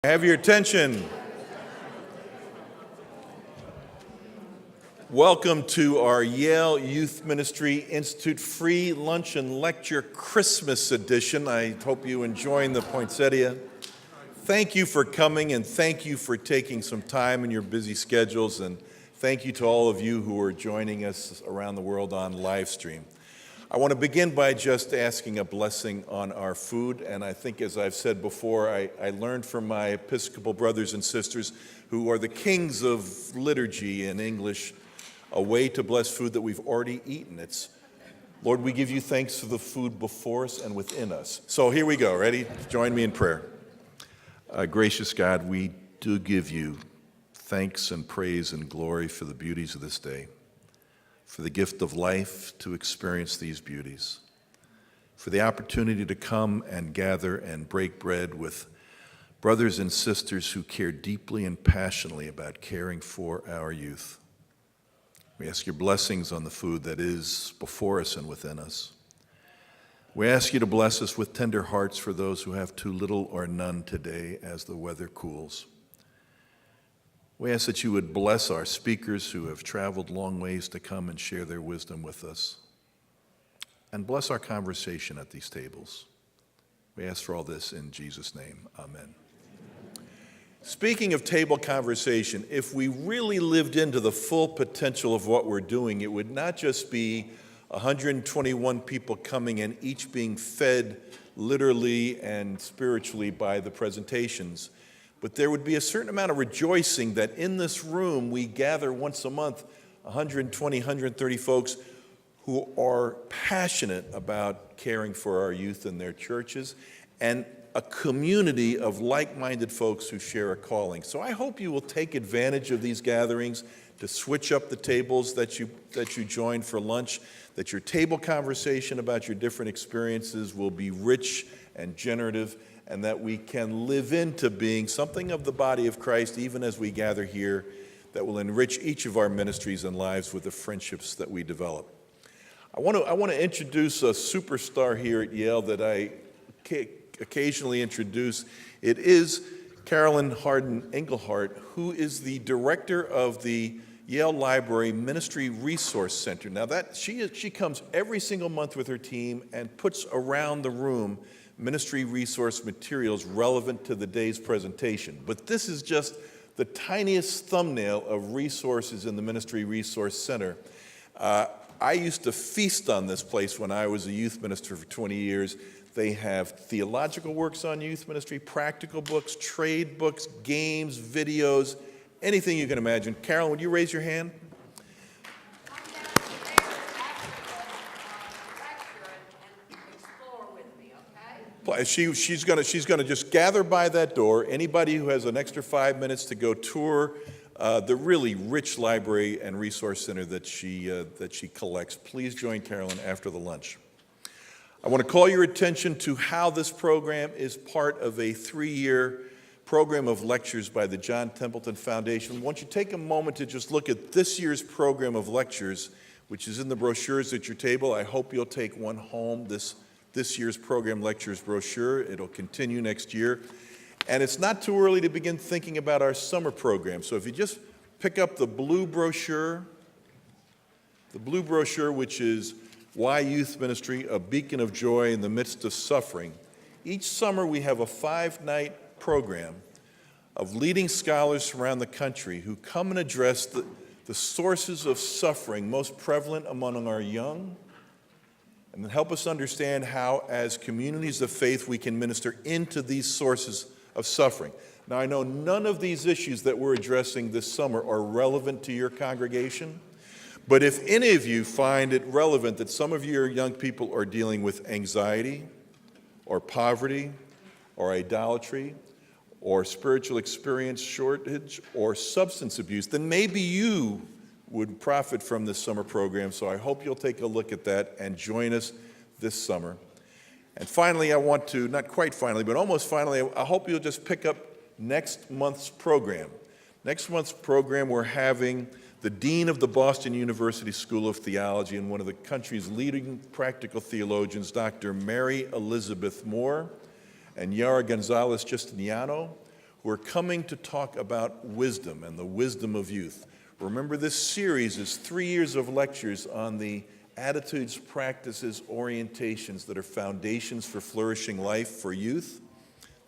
Have your attention. Welcome to our Yale Youth Ministry Institute free lunch and lecture Christmas edition. I hope you're enjoying the poinsettia. Thank you for coming, and thank you for taking some time in your busy schedules, and thank you to all of you who are joining us around the world on live stream. I want to begin by just asking a blessing on our food, and I think, as I've said before, I learned from my Episcopal brothers and sisters who are the kings of liturgy in English, a way to bless food that we've already eaten. It's, Lord, we give you thanks for the food before us and within us. So here we go. Ready? Join me in prayer. Gracious God, we do give you thanks and praise and glory for the beauties of this day, for the gift of life to experience these beauties, for the opportunity to come and gather and break bread with brothers and sisters who care deeply and passionately about caring for our youth. We ask your blessings on the food that is before us and within us. We ask you to bless us with tender hearts for those who have too little or none today as the weather cools. We ask that you would bless our speakers who have traveled long ways to come and share their wisdom with us. And bless our conversation at these tables. We ask for all this in Jesus' name. Amen. Speaking of table conversation, if we really lived into the full potential of what we're doing, it would not just be 121 people coming and each being fed literally and spiritually by the presentations, but there would be a certain amount of rejoicing that in this room we gather once a month 120, 130 folks who are passionate about caring for our youth and their churches, and a community of like-minded folks who share a calling. So I hope you will take advantage of these gatherings to switch up the tables that you join for lunch, that your table conversation about your different experiences will be rich and generative, and that we can live into being something of the body of Christ even as we gather here, that will enrich each of our ministries and lives with the friendships that we develop. I want to introduce a superstar here at Yale that I occasionally introduce. It is Carolyn Harden Engelhardt, who is the director of the Yale Library Ministry Resource Center. Now that she comes every single month with her team and puts around the room ministry resource materials relevant to the day's presentation. But this is just the tiniest thumbnail of resources in the Ministry Resource Center. I used to feast on this place when I was a youth minister for 20 years. They have theological works on youth ministry, practical books, trade books, games, videos, anything you can imagine. Carolyn, would you raise your hand? She's gonna just gather by that door. Anybody who has an extra 5 minutes to go tour the really rich library and resource center that she collects, please join Carolyn after the lunch. I want to call your attention to how this program is part of a 3-year program of lectures by the John Templeton Foundation. Won't you take a moment to just look at this year's program of lectures, which is in the brochures at your table. I hope you'll take one home, this year's program lectures brochure. It'll continue next year. And it's not too early to begin thinking about our summer program. So if you just pick up the blue brochure, which is Why Youth Ministry, a Beacon of Joy in the Midst of Suffering. Each summer we have a 5-night program of leading scholars from around the country who come and address the sources of suffering most prevalent among our young, and help us understand how, as communities of faith, we can minister into these sources of suffering. Now, I know none of these issues that we're addressing this summer are relevant to your congregation, but if any of you find it relevant that some of your young people are dealing with anxiety or poverty or idolatry or spiritual experience shortage or substance abuse, then maybe you would profit from this summer program. So I hope you'll take a look at that and join us this summer. And finally, I want to, not quite finally, but almost finally, I hope you'll just pick up next month's program. Next month's program, we're having the Dean of the Boston University School of Theology and one of the country's leading practical theologians, Dr. Mary Elizabeth Moore and Yara Gonzalez Justiniano, who are coming to talk about wisdom and the wisdom of youth. Remember, this series is 3 years of lectures on the attitudes, practices, orientations that are foundations for flourishing life for youth.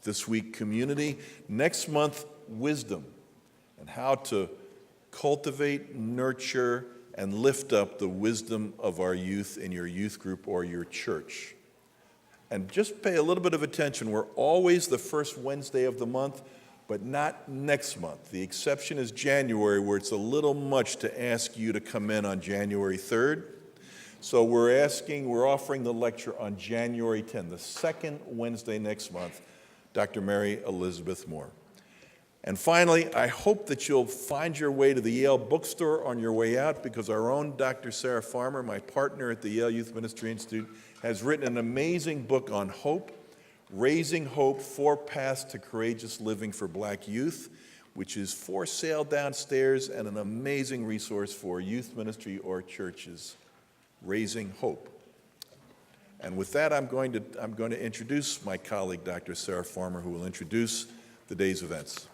This week, community. Next month, wisdom and how to cultivate, nurture, and lift up the wisdom of our youth in your youth group or your church. And just pay a little bit of attention. We're always the first Wednesday of the month, but not next month. The exception is January, where it's a little much to ask you to come in on January 3rd. So we're offering the lecture on January 10th, the second Wednesday next month, Dr. Mary Elizabeth Moore. And finally, I hope that you'll find your way to the Yale bookstore on your way out, because our own Dr. Sarah Farmer, my partner at the Yale Youth Ministry Institute, has written an amazing book on hope, Raising Hope, 4 Paths to Courageous Living for Black Youth, which is for sale downstairs and an amazing resource for youth ministry or churches, Raising Hope. And with that, I'm going to introduce my colleague, Dr. Sarah Farmer, who will introduce the day's events.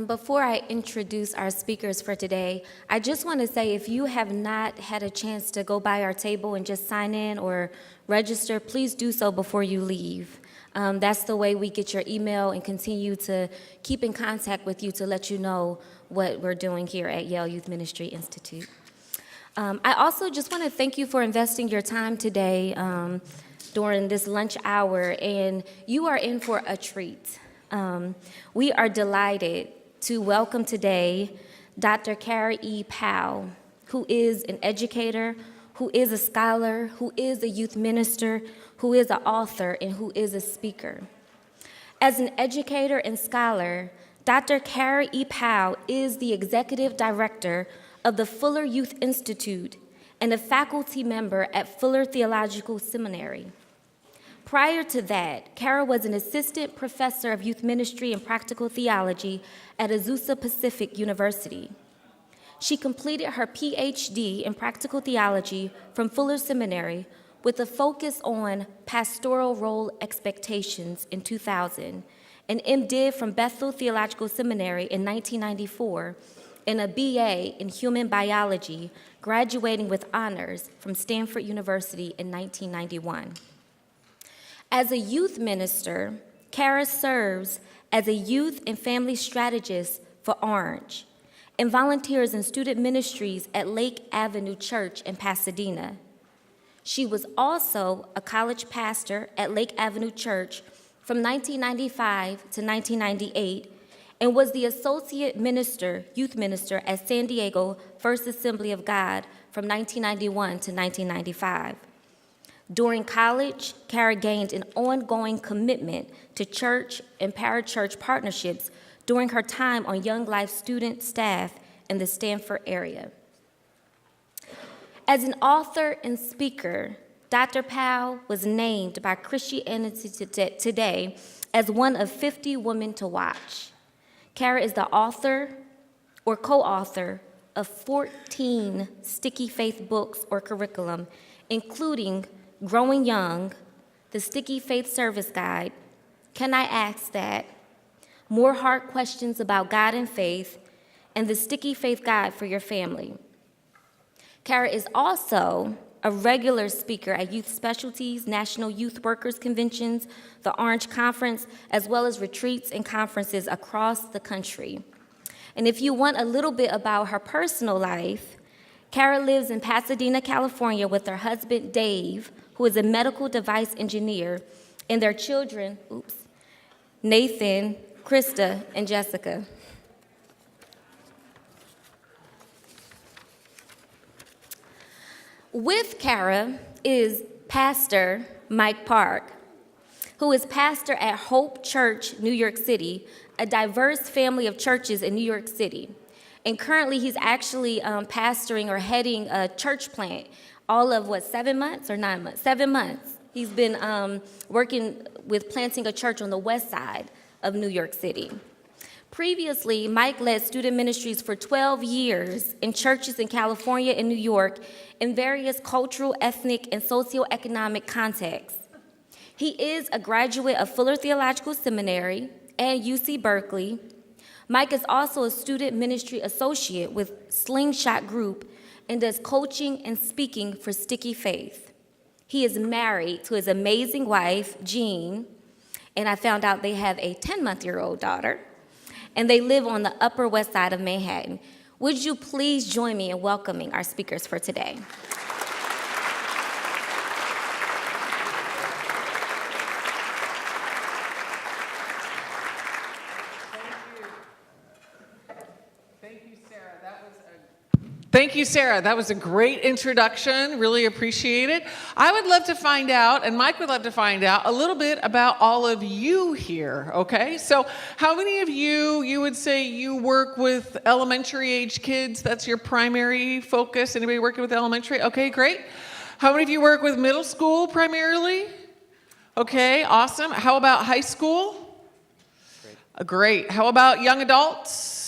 Before I introduce our speakers for today, I just want to say, if you have not had a chance to go by our table and just sign in or register, please do so before you leave. That's the way we get your email and continue to keep in contact with you to let you know what we're doing here at Yale Youth Ministry Institute. I also just want to thank you for investing your time today during this lunch hour, and you are in for a treat. We are delighted to welcome today Dr. Kara E. Powell, who is an educator, who is a scholar, who is a youth minister, who is an author, and who is a speaker. As an educator and scholar, Dr. Kara E. Powell is the executive director of the Fuller Youth Institute and a faculty member at Fuller Theological Seminary. Prior to that, Kara was an assistant professor of youth ministry and practical theology at Azusa Pacific University. She completed her PhD in practical theology from Fuller Seminary with a focus on pastoral role expectations in 2000, an MDiv from Bethel Theological Seminary in 1994, and a BA in human biology, graduating with honors from Stanford University in 1991. As a youth minister, Kara serves as a youth and family strategist for Orange and volunteers in student ministries at Lake Avenue Church in Pasadena. She was also a college pastor at Lake Avenue Church from 1995 to 1998 and was the associate minister, youth minister at San Diego First Assembly of God from 1991 to 1995. During college, Kara gained an ongoing commitment to church and parachurch partnerships during her time on Young Life student staff in the Stanford area. As an author and speaker, Dr. Powell was named by Christianity Today as one of 50 women to watch. Kara is the author or co-author of 14 Sticky Faith books or curriculum, including Growing Young, the Sticky Faith Service Guide, Can I Ask That?, More Hard Questions About God and Faith, and the Sticky Faith Guide for Your Family. Kara is also a regular speaker at Youth Specialties, National Youth Workers Conventions, the Orange Conference, as well as retreats and conferences across the country. And if you want a little bit about her personal life, Kara lives in Pasadena, California with her husband, Dave, who is a medical device engineer, and their children, Nathan, Krista, and Jessica. With Kara is Pastor Mike Park, who is pastor at Hope Church, New York City, a diverse family of churches in New York City. And currently he's actually pastoring or heading a church plant all of, 7 months or 9 months? 7 months. He's been working with planting a church on the west side of New York City. Previously, Mike led student ministries for 12 years in churches in California and New York in various cultural, ethnic, and socioeconomic contexts. He is a graduate of Fuller Theological Seminary and UC Berkeley. Mike is also a student ministry associate with Slingshot Group and does coaching and speaking for Sticky Faith. He is married to his amazing wife, Jean, and I found out they have a 10-month-old daughter, and they live on the Upper West Side of Manhattan. Would you please join me in welcoming our speakers for today? Thank you, Sarah. That was a great introduction. Really appreciate it. I would love to find out, and Mike would love to find out, a little bit about all of you here, okay? So how many of you would say you work with elementary age kids? That's your primary focus? Anybody working with elementary? Okay, great. How many of you work with middle school primarily? Okay, awesome. How about high school? Great. How about young adults?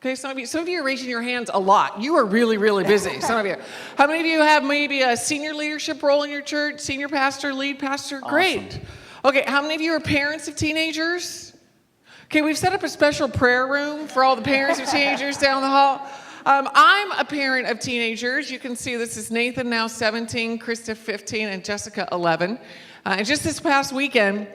Okay, some of you are raising your hands a lot. You are really, really busy, some of you. How many of you have maybe a senior leadership role in your church, senior pastor, lead pastor? Awesome. Great. Okay, how many of you are parents of teenagers? Okay, we've set up a special prayer room for all the parents of teenagers down the hall. I'm a parent of teenagers. You can see this is Nathan, now 17, Krista, 15, and Jessica, 11. And just this past weekend,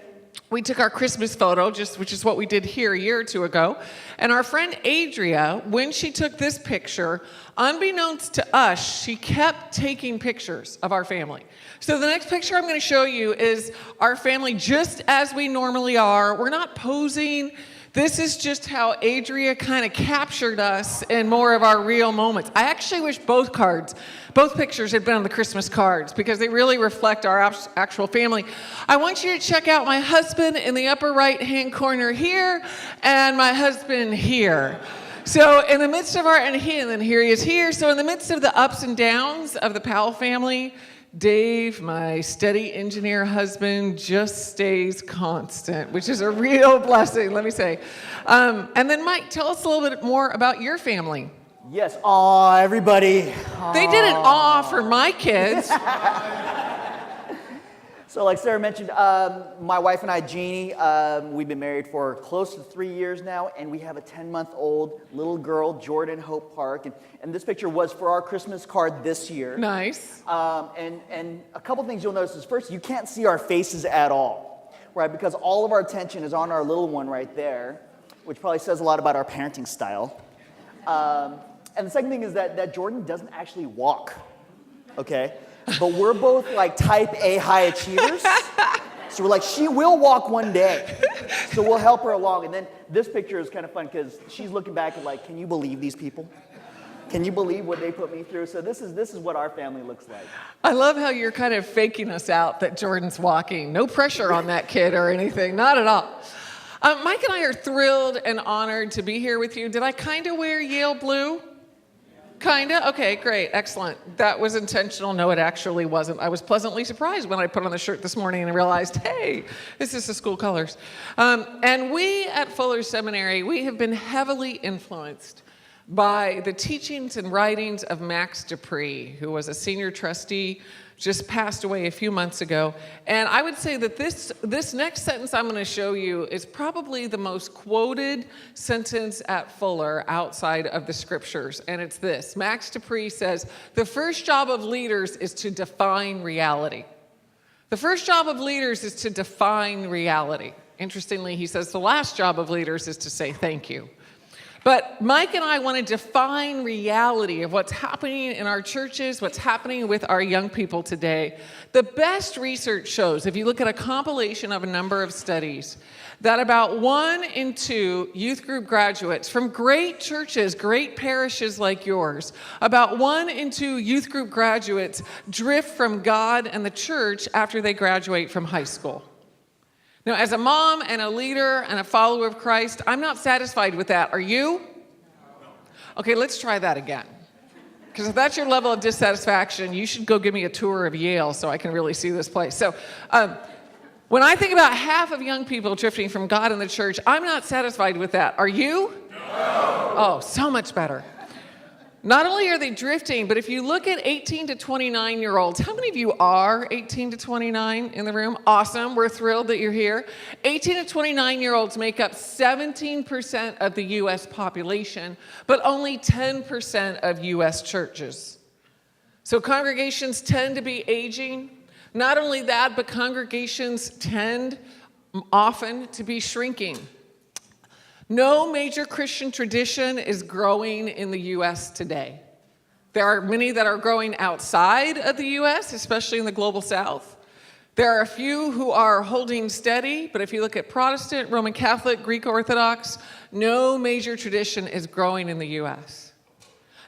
we took our Christmas photo, which is what we did here a year or two ago. And our friend Adria, when she took this picture, unbeknownst to us, she kept taking pictures of our family. So the next picture I'm going to show you is our family just as we normally are. We're not posing. This is just how Adria kind of captured us in more of our real moments. I actually wish both pictures had been on the Christmas cards because they really reflect our actual family. I want you to check out my husband in the upper right-hand corner here and my husband here. So in the midst of and then here he is here. So in the midst of the ups and downs of the Powell family, Dave, my steady engineer husband, just stays constant, which is a real blessing, let me say. And then Mike, tell us a little bit more about your family. Yes, aw, everybody. Aww. They did an aw for my kids. So like Sarah mentioned, my wife and I, Jeannie, we've been married for close to 3 years now, and we have a 10-month-old little girl, Jordan Hope Park. And this picture was for our Christmas card this year. Nice. And a couple things you'll notice is, first, you can't see our faces at all, right? Because all of our attention is on our little one right there, which probably says a lot about our parenting style. And the second thing is that Jordan doesn't actually walk, okay? But we're both like type A high achievers. So we're like, she will walk one day. So we'll help her along. And then this picture is kind of fun because she's looking back and like, can you believe these people? Can you believe what they put me through? So this is what our family looks like. I love how you're kind of faking us out that Jordan's walking. No pressure on that kid or anything, not at all. Mike and I are thrilled and honored to be here with you. Did I kind of wear Yale blue? Kinda? Okay, great, excellent. That was intentional. No, it actually wasn't. I was pleasantly surprised when I put on the shirt this morning and realized, hey, this is the school colors. And we at Fuller Seminary, we have been heavily influenced by the teachings and writings of Max Dupree, who was a senior trustee, just passed away a few months ago. And I would say that this next sentence I'm going to show you is probably the most quoted sentence at Fuller outside of the scriptures. And it's this. Max Dupree says, the first job of leaders is to define reality. The first job of leaders is to define reality. Interestingly, he says the last job of leaders is to say thank you. But Mike and I want to define reality of what's happening in our churches, what's happening with our young people today. The best research shows, if you look at a compilation of a number of studies, that about 1 in 2 youth group graduates from great churches, great parishes like yours, about 1 in 2 youth group graduates drift from God and the church after they graduate from high school. Now, as a mom and a leader and a follower of Christ, I'm not satisfied with that. Are you? Okay, let's try that again. Because if that's your level of dissatisfaction, you should go give me a tour of Yale so I can really see this place. So, 1 When I think about half of young people drifting from God and the church, I'm not satisfied with that. Are you? No. Oh, so much better. Not only are they drifting, but if you look at 18 to 29-year-olds, how many of you are 18 to 29 in the room? Awesome. We're thrilled that you're here. 18 to 29-year-olds make up 17% of the U.S. population, but only 10% of U.S. churches. So congregations tend to be aging. Not only that, but congregations tend often to be shrinking. No major Christian tradition is growing in the U.S. today. There are many that are growing outside of the U.S., especially in the global South. There are a few who are holding steady, but if you look at Protestant, Roman Catholic, Greek Orthodox, no major tradition is growing in the U.S.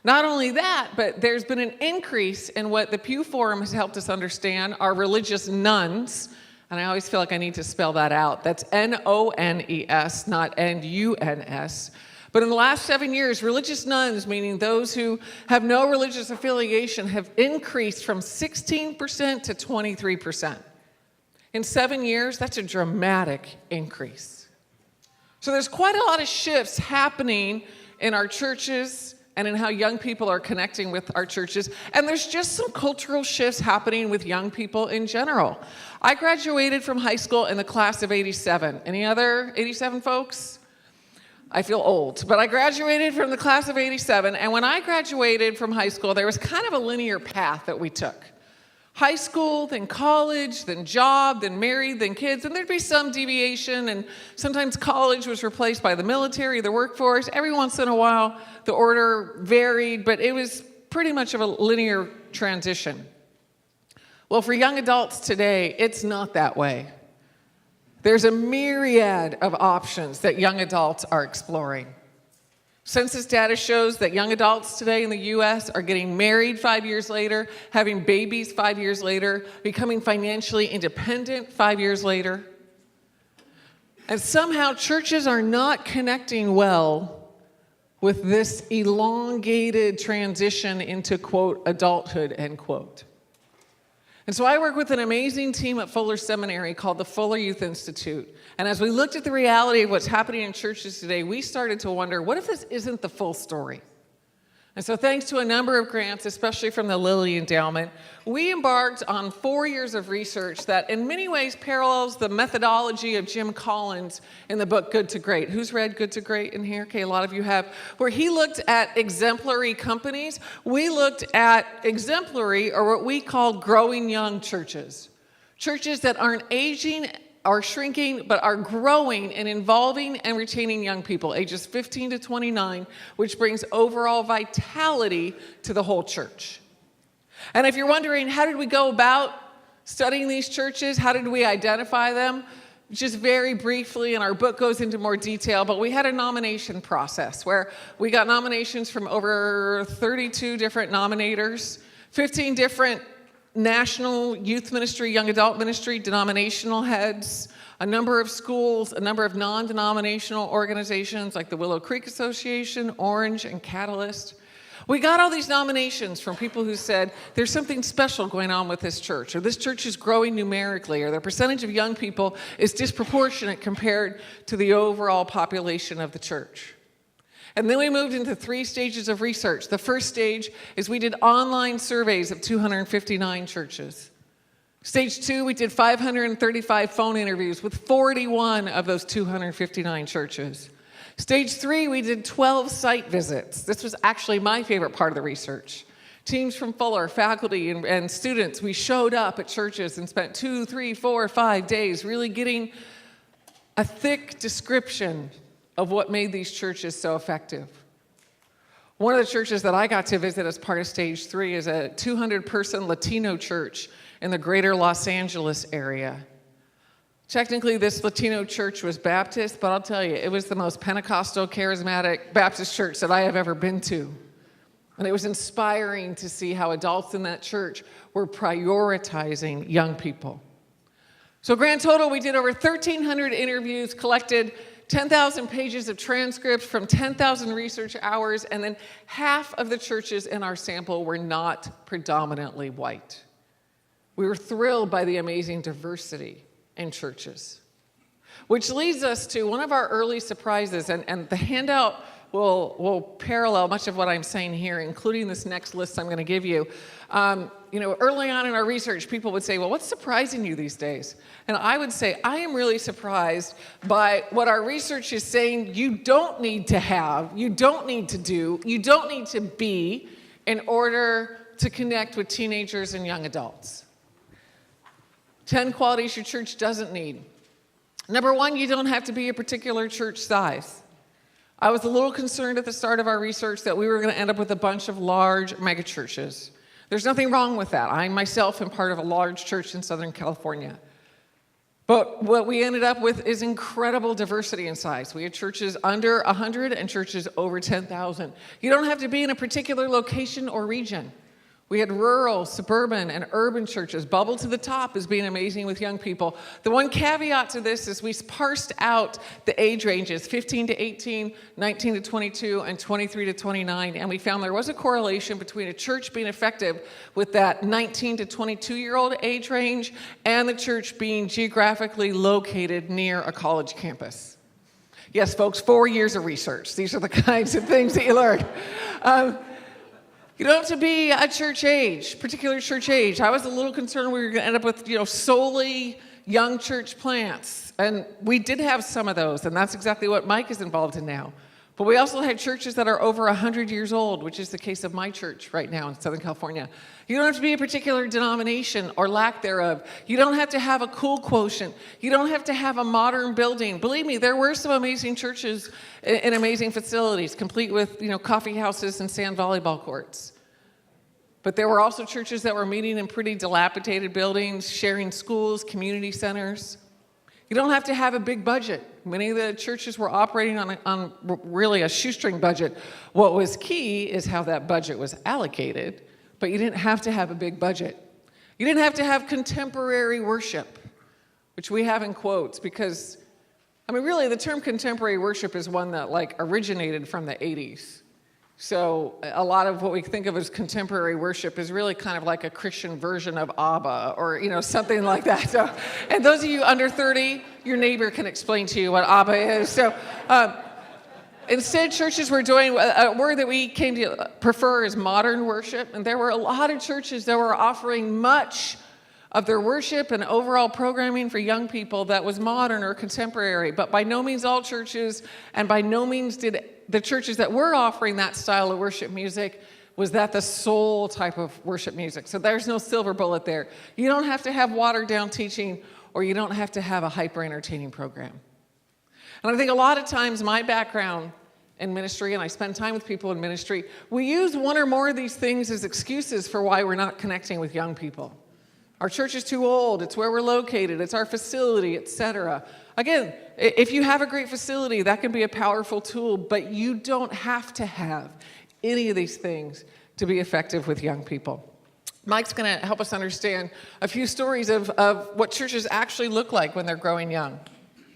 Not only that, but there's been an increase in what the Pew Forum has helped us understand are religious nuns. And I always feel like I need to spell that out. That's N-O-N-E-S, not N-U-N-S. But in the last 7 years, religious nuns, meaning those who have no religious affiliation, have increased from 16% to 23%. In 7 years, that's a dramatic increase. So there's quite a lot of shifts happening in our churches and in how young people are connecting with our churches. And there's just some cultural shifts happening with young people in general. I graduated from high school in the class of 87. Any other 87 folks? I feel old, but I graduated from the class of 87. And when I graduated from high school, there was kind of a linear path that we took. High school, then college, then job, then married, then kids, and there'd be some deviation, and sometimes college was replaced by the military, the workforce. Every once in a while, the order varied, but it was pretty much of a linear transition. Well, for young adults today, it's not that way. There's a myriad of options that young adults are exploring. Census data shows that young adults today in the U.S. are getting married 5 years later, having babies 5 years later, becoming financially independent 5 years later. And somehow churches are not connecting well with this elongated transition into, quote, adulthood, end quote. And so I work with an amazing team at Fuller Seminary called the Fuller Youth Institute. And as we looked at the reality of what's happening in churches today, we started to wonder, what if this isn't the full story? And so thanks to a number of grants, especially from the Lilly Endowment, we embarked on 4 years of research that in many ways parallels the methodology of Jim Collins in the book Good to Great. Who's read Good to Great in here? Okay, a lot of you have. Where he looked at exemplary companies. We looked at exemplary, or what we call growing young churches. Churches that aren't aging are shrinking, but are growing and involving and retaining young people, ages 15 to 29, which brings overall vitality to the whole church. And if you're wondering, how did we go about studying these churches? How did we identify them? Just very briefly, and our book goes into more detail, but we had a nomination process where we got nominations from over 32 different nominators, 15 different national youth ministry, young adult ministry, denominational heads, a number of schools, a number of non-denominational organizations like the Willow Creek Association, Orange, and Catalyst. We got all these nominations from people who said, there's something special going on with this church, or this church is growing numerically, or the percentage of young people is disproportionate compared to the overall population of the church. And then we moved into 3 stages of research. The first stage is we did online surveys of 259 churches. Stage 2, we did 535 phone interviews with 41 of those 259 churches. Stage 3, we did 12 site visits. This was actually my favorite part of the research. Teams from Fuller, faculty, and students, we showed up at churches and spent 2, 3, 4, 5 days really getting a thick description of what made these churches so effective. One of the churches that I got to visit as part of Stage 3 is a 200-person Latino church in the greater Los Angeles area. Technically, this Latino church was Baptist, but I'll tell you, it was the most Pentecostal, charismatic Baptist church that I have ever been to. And it was inspiring to see how adults in that church were prioritizing young people. So grand total, we did over 1,300 interviews, collected 10,000 pages of transcripts from 10,000 research hours, and then half of the churches in our sample were not predominantly white. We were thrilled by the amazing diversity in churches. Which leads us to one of our early surprises, and the handout will parallel much of what I'm saying here, including this next list I'm going to give you. Early on in our research, people would say, well, what's surprising you these days? And I would say, I am really surprised by what our research is saying you don't need to have, you don't need to do, you don't need to be in order to connect with teenagers and young adults. 10 qualities your church doesn't need. Number one, you don't have to be a particular church size. I was a little concerned at the start of our research that we were going to end up with a bunch of large megachurches. There's nothing wrong with that. I myself am part of a large church in Southern California. But what we ended up with is incredible diversity in size. We had churches under 100 and churches over 10,000. You don't have to be in a particular location or region. We had rural, suburban, and urban churches. Bubble to the top is being amazing with young people. The one caveat to this is we parsed out the age ranges, 15 to 18, 19 to 22, and 23 to 29, and we found there was a correlation between a church being effective with that 19 to 22-year-old age range and the church being geographically located near a college campus. Yes, folks, 4 years of research. These are the kinds of things that you learn. You don't have to be a church age, particular church age. I was a little concerned we were going to end up with, solely young church plants. And we did have some of those, and that's exactly what Mike is involved in now. But we also had churches that are over 100 years old, which is the case of my church right now in Southern California. You don't have to be a particular denomination or lack thereof. You don't have to have a cool quotient. You don't have to have a modern building. Believe me, there were some amazing churches in amazing facilities, complete with, coffee houses and sand volleyball courts. But there were also churches that were meeting in pretty dilapidated buildings, sharing schools, community centers. You don't have to have a big budget. Many of the churches were operating on really a shoestring budget. What was key is how that budget was allocated, but you didn't have to have a big budget. You didn't have to have contemporary worship, which we have in quotes because, really the term contemporary worship is one that originated from the 80s. So a lot of what we think of as contemporary worship is really kind of like a Christian version of ABBA or, something like that. So, and those of you under 30, your neighbor can explain to you what ABBA is. So instead, churches were doing a word that we came to prefer is modern worship. And there were a lot of churches that were offering much of their worship and overall programming for young people that was modern or contemporary. But by no means all churches, and by no means did the churches that were offering that style of worship music, was that the sole type of worship music. So there's no silver bullet there. You don't have to have watered down teaching, or you don't have to have a hyper entertaining program. And I think a lot of times my background in ministry, and I spend time with people in ministry, we use one or more of these things as excuses for why we're not connecting with young people. Our church is too old, it's where we're located, it's our facility, etc. Again, if you have a great facility, that can be a powerful tool, but you don't have to have any of these things to be effective with young people. Mike's going to help us understand a few stories of what churches actually look like when they're growing young.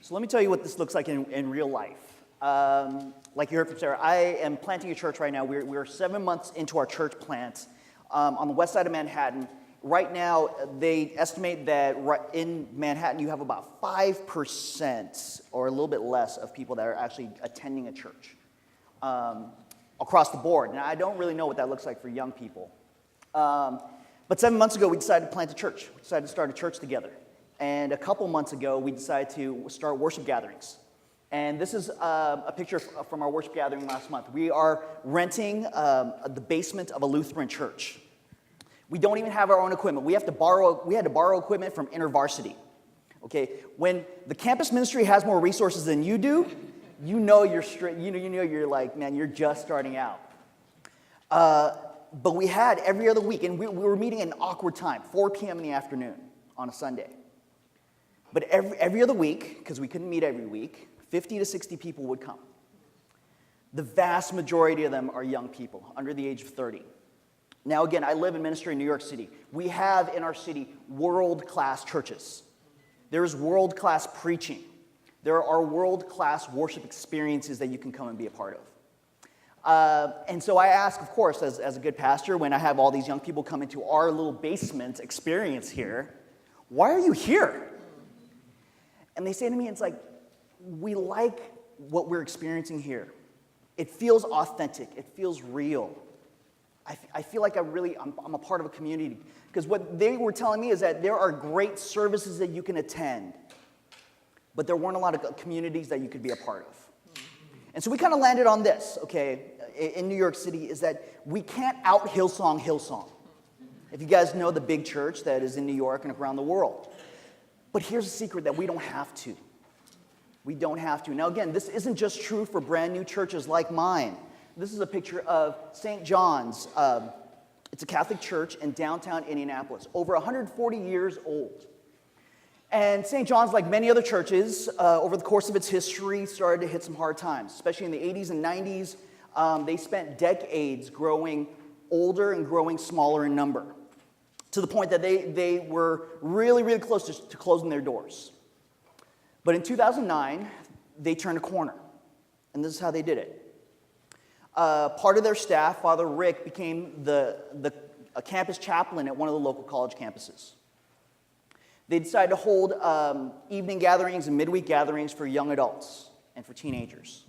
So let me tell you what this looks like in real life. Like you heard from Sarah, I am planting a church right now. We're 7 months into our church plant on the west side of Manhattan. Right now, they estimate that in Manhattan, you have about 5% or a little bit less of people that are actually attending a church across the board. Now, I don't really know what that looks like for young people. But 7 months ago, we decided to plant a church. We decided to start a church together. And a couple months ago, we decided to start worship gatherings. And this is a picture from our worship gathering last month. We are renting the basement of a Lutheran church. We don't even have our own equipment. We had to borrow equipment from InterVarsity. Okay, when the campus ministry has more resources than you do, you're like, man, you're just starting out. But we had every other week, and we were meeting at an awkward time, 4 p.m. in the afternoon on a Sunday. But every other week, because we couldn't meet every week, 50 to 60 people would come. The vast majority of them are young people, under the age of 30. Now, again, I live in ministry in New York City. We have in our city world-class churches. There is world-class preaching. There are world-class worship experiences that you can come and be a part of. And so I ask, of course, as a good pastor, when I have all these young people come into our little basement experience here, why are you here? And they say to me, it's like, we like what we're experiencing here. It feels authentic. It feels real. I feel like I'm a part of a community. Because what they were telling me is that there are great services that you can attend, but there weren't a lot of communities that you could be a part of. And so we kind of landed on this, okay, in New York City, is that we can't out Hillsong. If you guys know the big church that is in New York and around the world. But here's the secret, that we don't have to. We don't have to. Now again, this isn't just true for brand new churches like mine. This is a picture of St. John's. It's a Catholic church in downtown Indianapolis, over 140 years old. And St. John's, like many other churches, over the course of its history, started to hit some hard times, especially in the 80s and 90s. They spent decades growing older and growing smaller in number, to the point that they were really, really close to closing their doors. But in 2009, they turned a corner, and this is how they did it. Part of their staff, Father Rick, became a campus chaplain at one of the local college campuses. They decided to hold evening gatherings and midweek gatherings for young adults and for teenagers.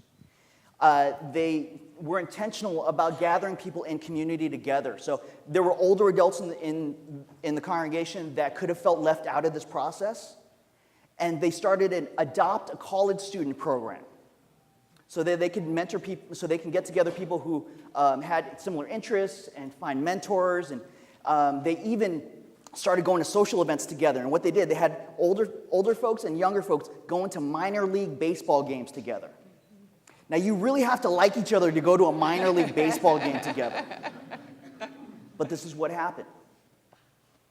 They were intentional about gathering people in community together. So there were older adults in the congregation that could have felt left out of this process. And they started an Adopt a College Student program, so that they could mentor people, so they can get together people who had similar interests and find mentors. And they even started going to social events together. And what they did, they had older folks and younger folks going to minor league baseball games together. Now, you really have to like each other to go to a minor league baseball game together. But this is what happened.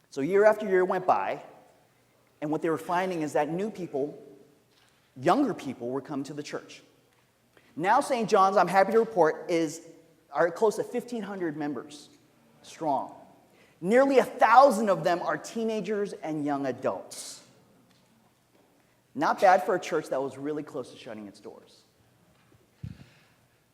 So year after year went by, and what they were finding is that new people, younger people, were coming to the church. Now St. John's, I'm happy to report, are close to 1,500 members strong. Nearly 1,000 of them are teenagers and young adults. Not bad for a church that was really close to shutting its doors.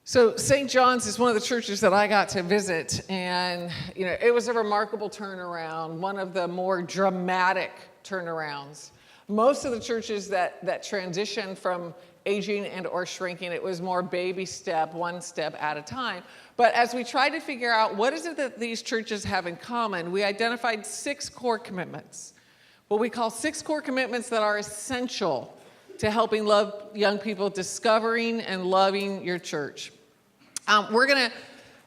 So St. John's is one of the churches that I got to visit, and it was a remarkable turnaround, one of the more dramatic turnarounds. Most of the churches that transitioned from aging and or shrinking, it was more baby step, one step at a time. But as we tried to figure out what is it that these churches have in common, we identified 6 core commitments. What we call 6 core commitments that are essential to helping love young people, discovering and loving your church. We're going to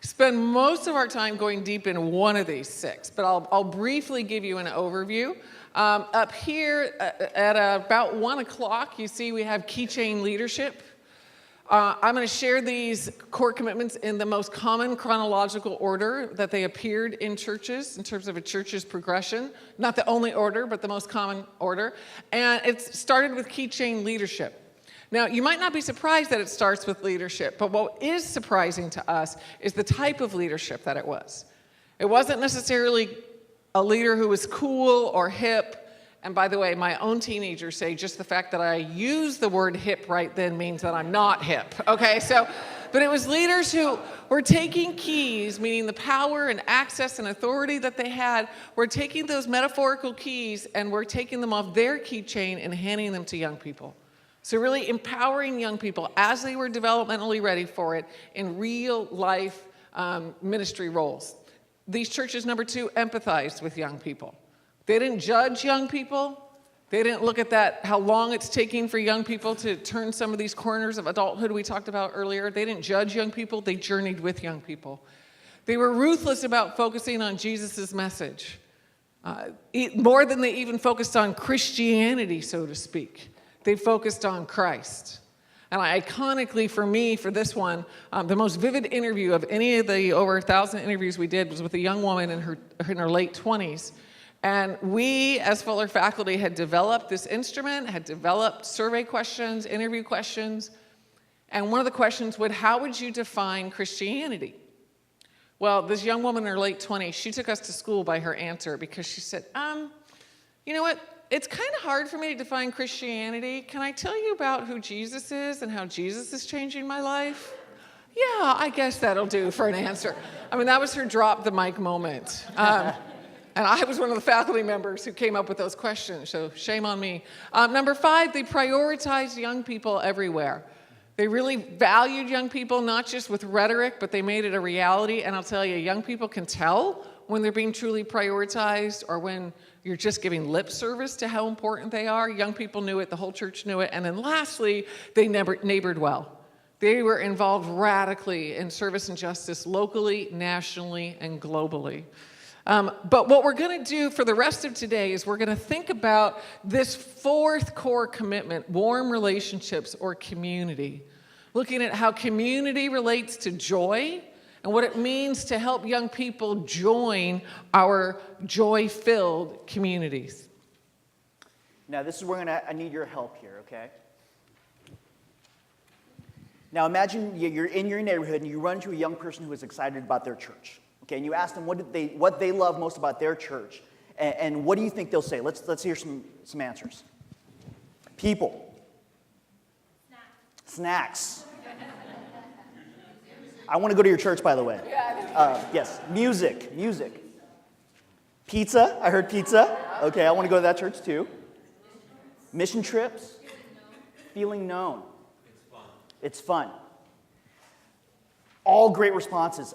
spend most of our time going deep in one of these 6, but I'll briefly give you an overview. Up here at about 1 o'clock, you see we have keychain leadership. I'm going to share these core commitments in the most common chronological order that they appeared in churches in terms of a church's progression. Not the only order, but the most common order. And it started with keychain leadership. Now, you might not be surprised that it starts with leadership, but what is surprising to us is the type of leadership that it was. It wasn't necessarily a leader who was cool or hip. And by the way, my own teenagers say just the fact that I use the word hip right then means that I'm not hip. Okay, but it was leaders who were taking keys, meaning the power and access and authority that they had, were taking those metaphorical keys and were taking them off their keychain and handing them to young people. So really empowering young people as they were developmentally ready for it in real life ministry roles. These churches, number 2, empathized with young people. They didn't judge young people. They didn't look at that, how long it's taking for young people to turn some of these corners of adulthood we talked about earlier. They didn't judge young people. They journeyed with young people. They were ruthless about focusing on Jesus' message, more than they even focused on Christianity, so to speak. They focused on Christ. And iconically for me, for this one, the most vivid interview of any of the over 1,000 interviews we did was with a young woman in her late 20s. And we, as Fuller faculty, had developed this instrument, had developed survey questions, interview questions. And one of the questions was, how would you define Christianity? Well, this young woman in her late 20s, she took us to school by her answer because she said, you know what? It's kind of hard for me to define Christianity. Can I tell you about who Jesus is and how Jesus is changing my life? Yeah, I guess that'll do for an answer. I mean, that was her drop the mic moment. And I was one of the faculty members who came up with those questions, so shame on me. Number 5, they prioritized young people everywhere. They really valued young people, not just with rhetoric, but they made it a reality. And I'll tell you, young people can tell when they're being truly prioritized or when you're just giving lip service to how important they are. Young people knew it, the whole church knew it. And then lastly, they neighbored well. They were involved radically in service and justice locally, nationally, and globally. But what we're going to do for the rest of today is we're going to think about this 4th core commitment, warm relationships or community. Looking at how community relates to joy and what it means to help young people join our joy-filled communities. Now, this is where I need your help here, okay? Now, imagine you're in your neighborhood and you run into a young person who is excited about their church. Okay, and you ask them what they love most about their church, and what do you think they'll say? Let's hear some answers. People. Snacks. I want to go to your church, by the way. Yes, music. Pizza. I heard pizza. Okay, I want to go to that church too. Mission trips. Feeling known. It's fun. All great responses.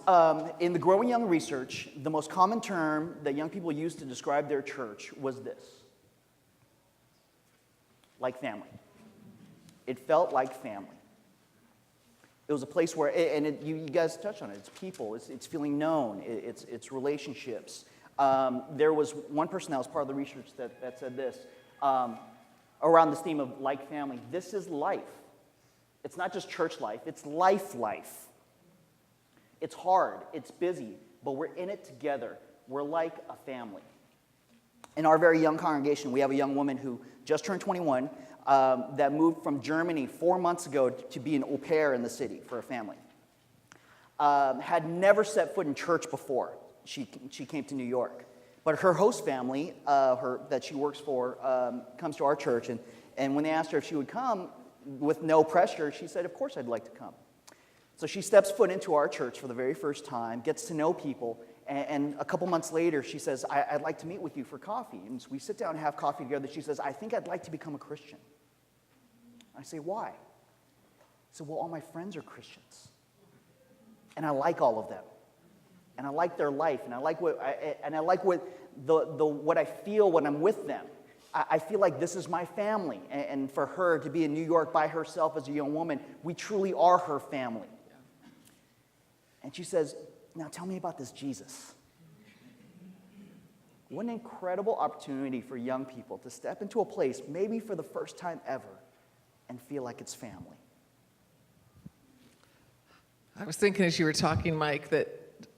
In the Growing Young research, the most common term that young people used to describe their church was this: like family. It felt like family. It was a place where, and you guys touched on it, it's people, it's feeling known, it's relationships. There was one person that was part of the research that said this, around this theme of like family. This is life. It's not just church life, it's life. It's hard, it's busy, but we're in it together. We're like a family. In our very young congregation, we have a young woman who just turned 21 that moved from Germany 4 months ago to be an au pair in the city for a family. Had never set foot in church before she came to New York. But her host family, that she works for, comes to our church, and when they asked her if she would come, with no pressure, she said, "Of course I'd like to come." So she steps foot into our church for the very first time, gets to know people, and a couple months later, she says, I'd like to meet with you for coffee. And so we sit down and have coffee together. She says, "I think I'd like to become a Christian." I say, "Why?" I said, "Well, all my friends are Christians, and I like all of them, and I like their life, and I like what I feel when I'm with them. I feel like this is my family." And for her to be in New York by herself as a young woman, we truly are her family. And she says, "Now tell me about this Jesus." What an incredible opportunity for young people to step into a place, maybe for the first time ever, and feel like it's family. I was thinking as you were talking, Mike, that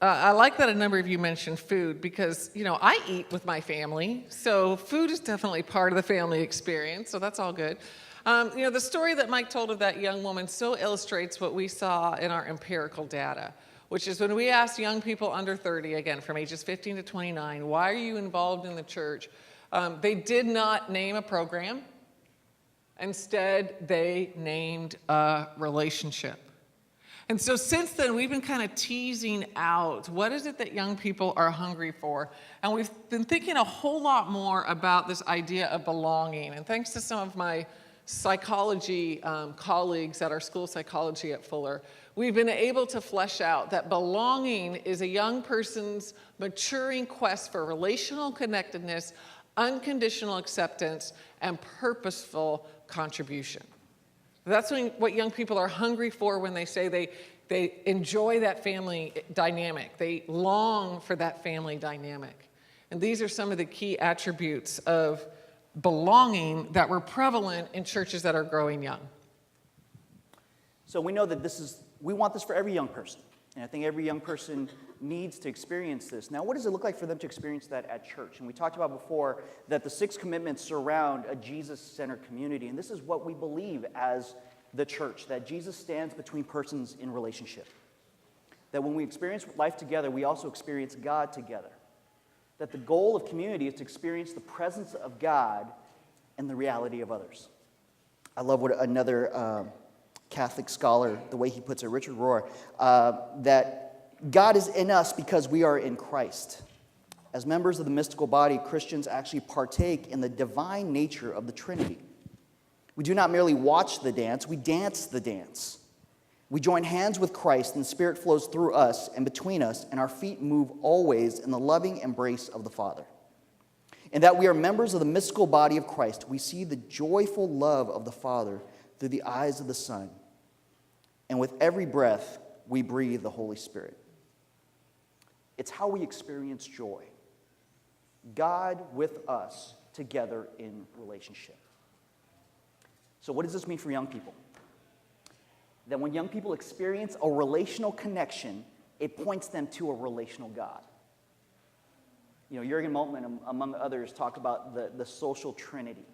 I like that a number of you mentioned food because, I eat with my family, so food is definitely part of the family experience, so that's all good. The story that Mike told of that young woman so illustrates what we saw in our empirical data, which is when we asked young people under 30, again, from ages 15 to 29, why are you involved in the church? They did not name a program. Instead, they named a relationship. And so since then, we've been kind of teasing out what is it that young people are hungry for. And we've been thinking a whole lot more about this idea of belonging. And thanks to some of my psychology colleagues at our school of psychology at Fuller, we've been able to flesh out that belonging is a young person's maturing quest for relational connectedness, unconditional acceptance, and purposeful contribution. That's what young people are hungry for when they say they enjoy that family dynamic. They long for that family dynamic. And these are some of the key attributes of belonging that were prevalent in churches that are growing young. So we know that we want this for every young person. And I think every young person needs to experience this. Now, what does it look like for them to experience that at church? And we talked about before that the 6 commitments surround a Jesus-centered community. And this is what we believe as the church, that Jesus stands between persons in relationship. That when we experience life together, we also experience God together. That the goal of community is to experience the presence of God and the reality of others. I love what another Catholic scholar, the way he puts it, Richard Rohr, that God is in us because we are in Christ. As members of the mystical body, Christians actually partake in the divine nature of the Trinity. We do not merely watch the dance, we dance the dance. We join hands with Christ, and the Spirit flows through us and between us, and our feet move always in the loving embrace of the Father. In that we are members of the mystical body of Christ, we see the joyful love of the Father through the eyes of the Son. And with every breath, we breathe the Holy Spirit. It's how we experience joy. God with us together in relationship. So what does this mean for young people? That when young people experience a relational connection, it points them to a relational God. You know, Jürgen Moltmann, among others, talked about the social trinity,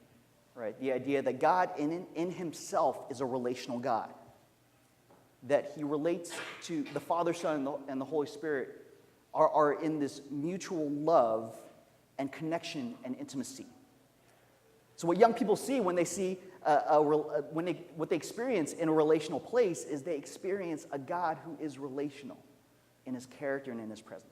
right? The idea that God in himself is a relational God. That he relates to the Father, Son, and the Holy Spirit are in this mutual love and connection and intimacy. So what young people see when they see what they experience in a relational place is they experience a God who is relational in his character and in his presence.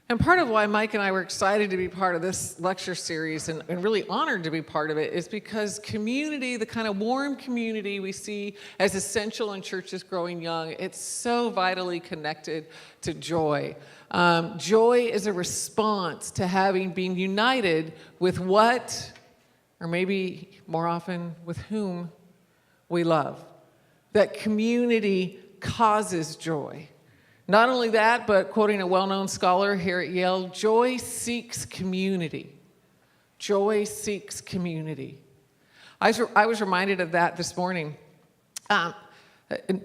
And part of why Mike and I were excited to be part of this lecture series and really honored to be part of it is because community, the kind of warm community we see as essential in churches growing young, it's so vitally connected to joy. Joy is a response to having been united with what, or maybe more often with whom, we love. That community causes joy. Not only that, but quoting a well-known scholar here at Yale, joy seeks community. Joy seeks community. I was reminded of that this morning.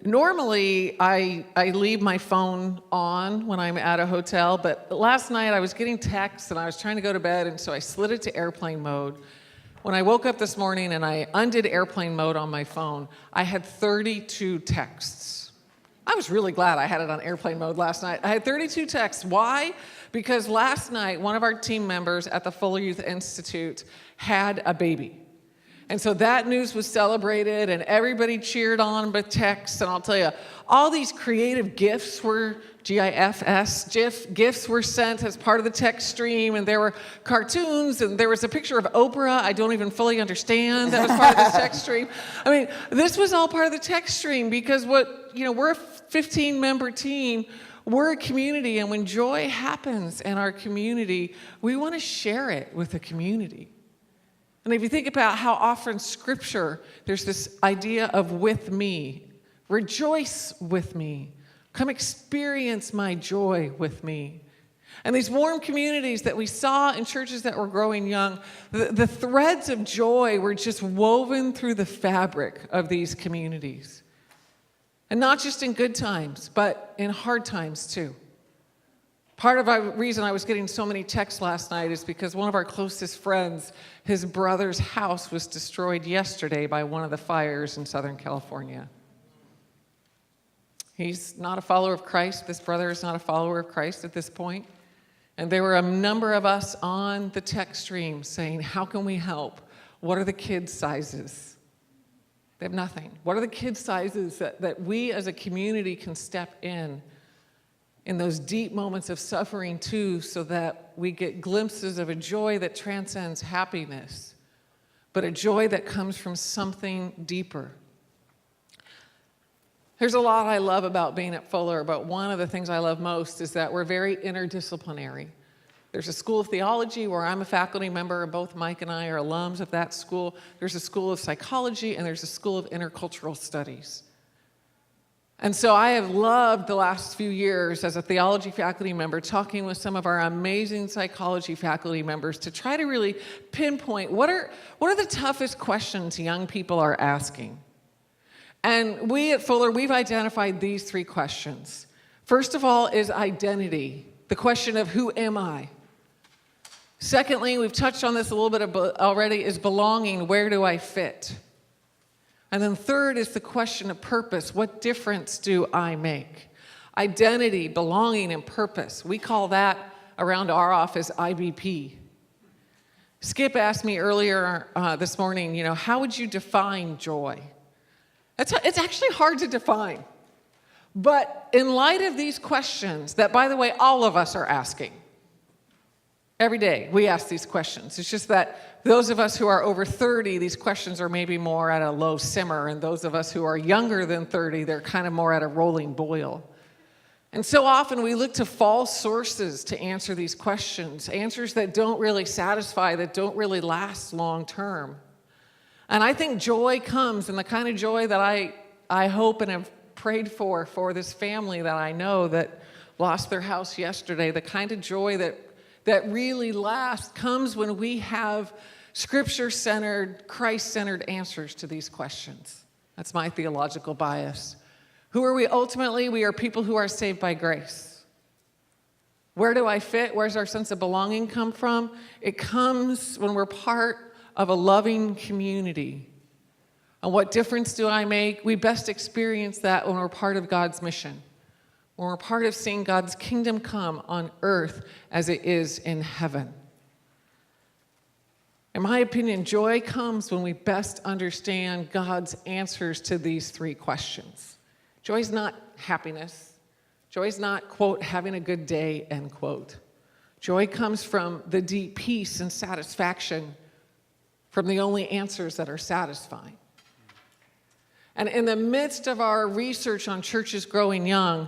Normally, I leave my phone on when I'm at a hotel, but last night I was getting texts and I was trying to go to bed, and so I slid it to airplane mode. When I woke up this morning and I undid airplane mode on my phone, I had 32 texts. I was really glad I had it on airplane mode last night. I had 32 texts. Why? Because last night, one of our team members at the Fuller Youth Institute had a baby. And so that news was celebrated, and everybody cheered on with texts. And I'll tell you, all these creative gifts were, gifts were sent as part of the text stream, and there were cartoons, and there was a picture of Oprah I don't even fully understand that was part of the text stream. I mean, this was all part of the text stream because we're a 15-member team. We're a community, and when joy happens in our community, we want to share it with the community. And if you think about how often Scripture, there's this idea of with me. Rejoice with me. Come experience my joy with me. And these warm communities that we saw in churches that were growing young, the threads of joy were just woven through the fabric of these communities. And not just in good times, but in hard times too. Part of the reason I was getting so many texts last night is because one of our closest friends, his brother's house was destroyed yesterday by one of the fires in Southern California. He's not a follower of Christ. This brother is not a follower of Christ at this point. And there were a number of us on the text stream saying, how can we help? What are the kids' sizes? They have nothing. What are the kids' sizes that we as a community can step in those deep moments of suffering too, so that we get glimpses of a joy that transcends happiness, but a joy that comes from something deeper. There's a lot I love about being at Fuller, but one of the things I love most is that we're very interdisciplinary. There's a school of theology where I'm a faculty member, and both Mike and I are alums of that school. There's a school of psychology, and there's a school of intercultural studies. And so I have loved the last few years as a theology faculty member talking with some of our amazing psychology faculty members to try to really pinpoint what are the toughest questions young people are asking. And we at Fuller, we've identified these three questions. First of all is identity, the question of who am I? Secondly, we've touched on this a little bit already, is belonging, where do I fit? And then third is the question of purpose. What difference do I make? Identity, belonging, and purpose. We call that around our office IBP. Skip asked me earlier this morning, how would you define joy? It's actually hard to define. But in light of these questions that, by the way, all of us are asking, Every day we ask these questions. It's just that those of us who are over 30, these questions are maybe more at a low simmer, and those of us who are younger than 30, they're kind of more at a rolling boil. And so often we look to false sources to answer these questions, answers that don't really satisfy, that don't really last long term. And I think joy comes, and the kind of joy that I hope and have prayed for this family that I know that lost their house yesterday, the kind of joy that really lasts comes when we have Scripture-centered, Christ-centered answers to these questions. That's my theological bias. Who are we ultimately? We are people who are saved by grace. Where do I fit? Where's our sense of belonging come from? It comes when we're part of a loving community. And what difference do I make? We best experience that when we're part of God's mission. When we're part of seeing God's kingdom come on earth as it is in heaven. In my opinion, joy comes when we best understand God's answers to these three questions. Joy is not happiness. Joy is not, quote, having a good day, end quote. Joy comes from the deep peace and satisfaction from the only answers that are satisfying. And in the midst of our research on churches growing young,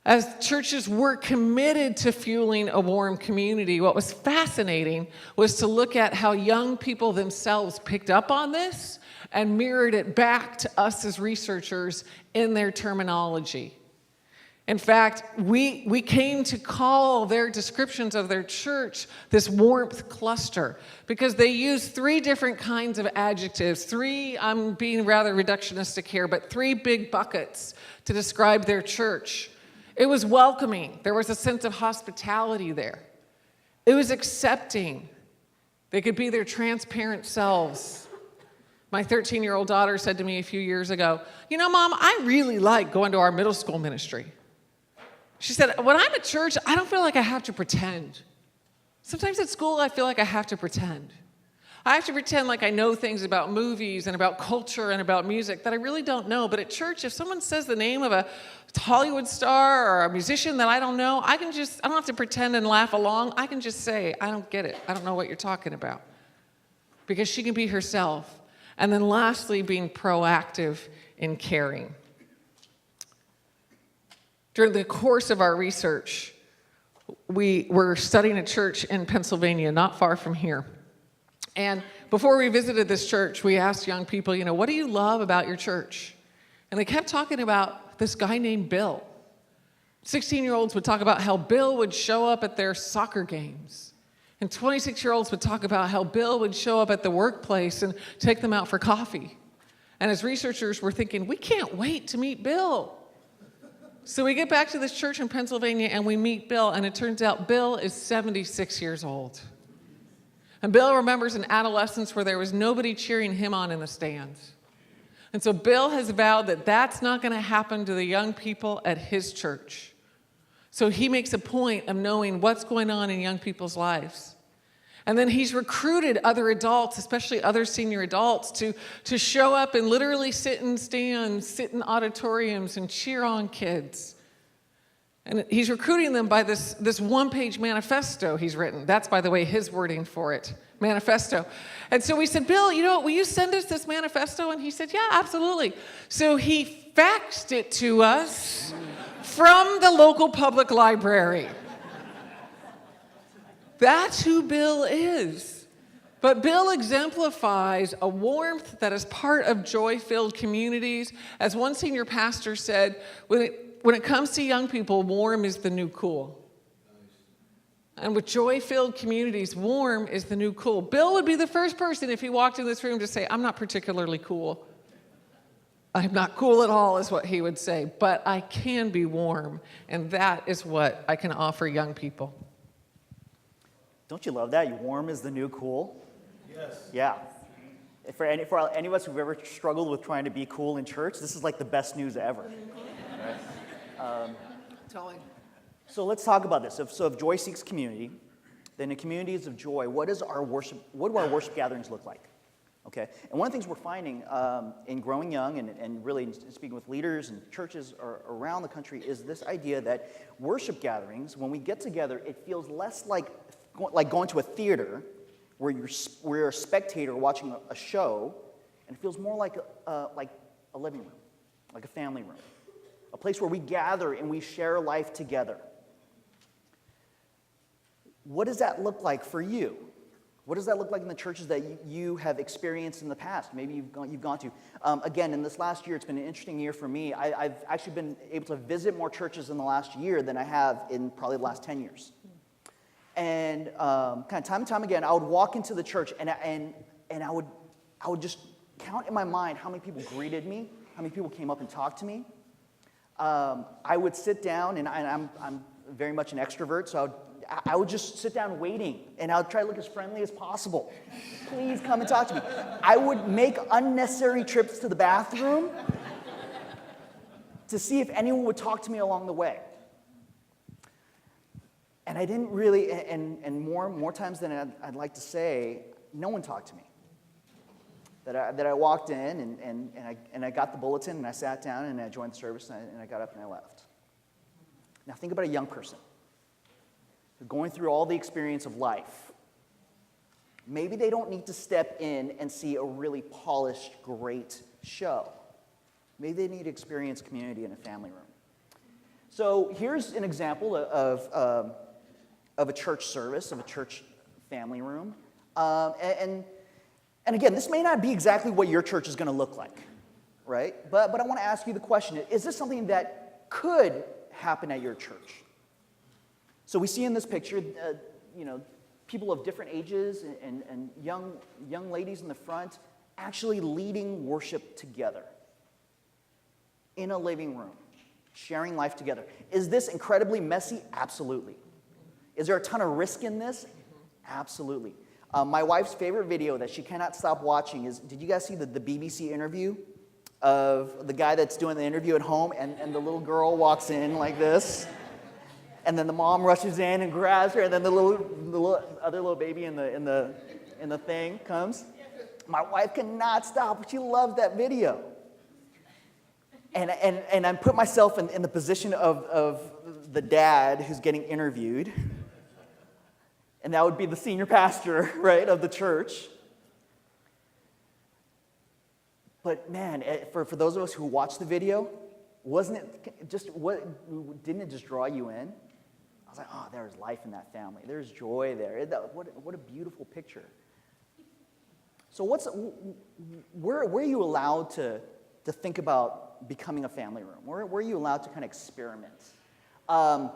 as churches were committed to fueling a warm community, what was fascinating was to look at how young people themselves picked up on this and mirrored it back to us as researchers in their terminology. In fact, we came to call their descriptions of their church this warmth cluster because they used three different kinds of adjectives. I'm being rather reductionistic here, but three big buckets to describe their church. It was welcoming. There was a sense of hospitality there. It was accepting. They could be their transparent selves. My 13-year-old daughter said to me a few years ago, "You know, Mom, I really like going to our middle school ministry." She said, "When I'm at church, I don't feel like I have to pretend. Sometimes at school, I feel like I have to pretend. I have to pretend like I know things about movies and about culture and about music that I really don't know. But at church, if someone says the name of a Hollywood star or a musician that I don't know, I don't have to pretend and laugh along. I can just say, I don't get it. I don't know what you're talking about." Because she can be herself. And then lastly, being proactive in caring. During the course of our research, we were studying a church in Pennsylvania, not far from here. And before we visited this church, we asked young people, what do you love about your church? And they kept talking about this guy named Bill. 16-year-olds would talk about how Bill would show up at their soccer games. And 26-year-olds would talk about how Bill would show up at the workplace and take them out for coffee. And as researchers, we're thinking, we can't wait to meet Bill. So we get back to this church in Pennsylvania and we meet Bill, and it turns out Bill is 76 years old. And Bill remembers an adolescence where there was nobody cheering him on in the stands. And so Bill has vowed that that's not going to happen to the young people at his church. So he makes a point of knowing what's going on in young people's lives. And then he's recruited other adults, especially other senior adults, to show up and literally sit in stands, sit in auditoriums, and cheer on kids. And he's recruiting them by this one-page manifesto he's written. That's, by the way, his wording for it, manifesto. And so we said, "Bill, will you send us this manifesto?" And he said, "Yeah, absolutely." So he faxed it to us from the local public library. That's who Bill is. But Bill exemplifies a warmth that is part of joy-filled communities. As one senior pastor said, when it comes to young people, warm is the new cool. And with joy-filled communities, warm is the new cool. Bill would be the first person, if he walked in this room, to say, "I'm not particularly cool. I'm not cool at all," is what he would say. But I can be warm, and that is what I can offer young people. Don't you love that? Warm is the new cool? Yes. Yeah. For any of us who've ever struggled with trying to be cool in church, this is like the best news ever. Right? So let's talk about this. So if joy seeks community, then in communities of joy, what do our worship gatherings look like? Okay. And one of the things we're finding in growing young and really speaking with leaders and churches around the country is this idea that worship gatherings, when we get together, it feels less like like going to a theater where you're a spectator watching a show, and it feels more like a living room, like a family room, a place where we gather and we share life together. What does that look like for you? What does that look like in the churches that you have experienced in the past? Maybe you've gone to. Again, in this last year, it's been an interesting year for me. I've actually been able to visit more churches in the last year than I have in probably the last 10 years. And kind of time and time again, I would walk into the church and I would just count in my mind how many people greeted me, how many people came up and talked to me. I would sit down, and I'm very much an extrovert, so I would just sit down waiting, and I would try to look as friendly as possible. Please come and talk to me. I would make unnecessary trips to the bathroom to see if anyone would talk to me along the way. And I didn't really, and more times than I'd like to say, no one talked to me. That I walked in, and I got the bulletin, and I sat down, and I joined the service, and I got up and I left. Now think about a young person going through all the experience of life. Maybe they don't need to step in and see a really polished, great show. Maybe they need to experience community in a family room. So here's an example of a church service, of a church family room. And again, this may not be exactly what your church is going to look like, right? But I want to ask you the question, is this something that could happen at your church? So we see in this picture, people of different ages and young ladies in the front actually leading worship together in a living room, sharing life together. Is this incredibly messy? Absolutely. Is there a ton of risk in this? Absolutely. My wife's favorite video that she cannot stop watching is, did you guys see the BBC interview of the guy that's doing the interview at home, and the little girl walks in like this? And then the mom rushes in and grabs her, and then the other little baby in the thing comes. My wife cannot stop. She loves that video. And I put myself in the position of the dad who's getting interviewed. And that would be the senior pastor, right, of the church. But man, for those of us who watched the video, didn't it just draw you in? I was like, oh, there's life in that family. There's joy there. What a beautiful picture. So where are you allowed to think about becoming a family room? Where are you allowed to kind of experiment? I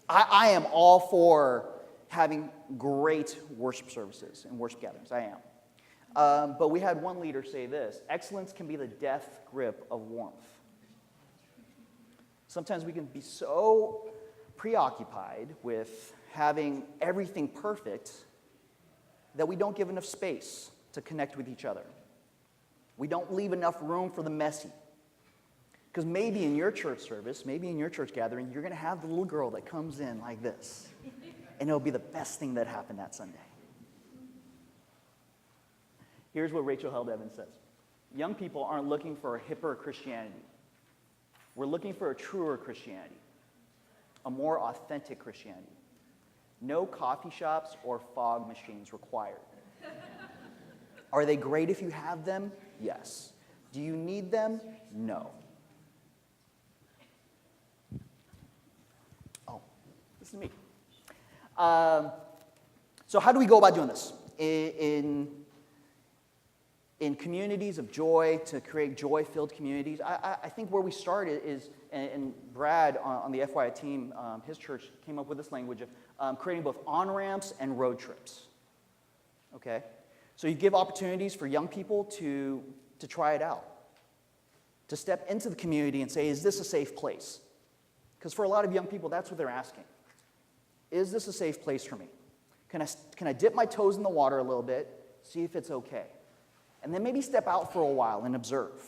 am all for having great worship services and worship gatherings. I am. But we had one leader say this: excellence can be the death grip of warmth. Sometimes we can be so preoccupied with having everything perfect that we don't give enough space to connect with each other. We don't leave enough room for the messy. Because maybe in your church service, maybe in your church gathering, you're going to have the little girl that comes in like this. And it'll be the best thing that happened that Sunday. Here's what Rachel Held Evans says. Young people aren't looking for a hipper Christianity. We're looking for a truer Christianity, a more authentic Christianity. No coffee shops or fog machines required. Are they great if you have them? Yes. Do you need them? No. Oh, listen to me. So how do we go about doing this? In communities of joy, to create joy-filled communities, I think where we start is, and Brad on the FYI team, his church came up with this language of creating both on-ramps and road trips. Okay? So you give opportunities for young people to try it out, to step into the community and say, is this a safe place? Because for a lot of young people, that's what they're asking. Is this a safe place for me? Can I dip my toes in the water a little bit, see if it's okay? And then maybe step out for a while and observe.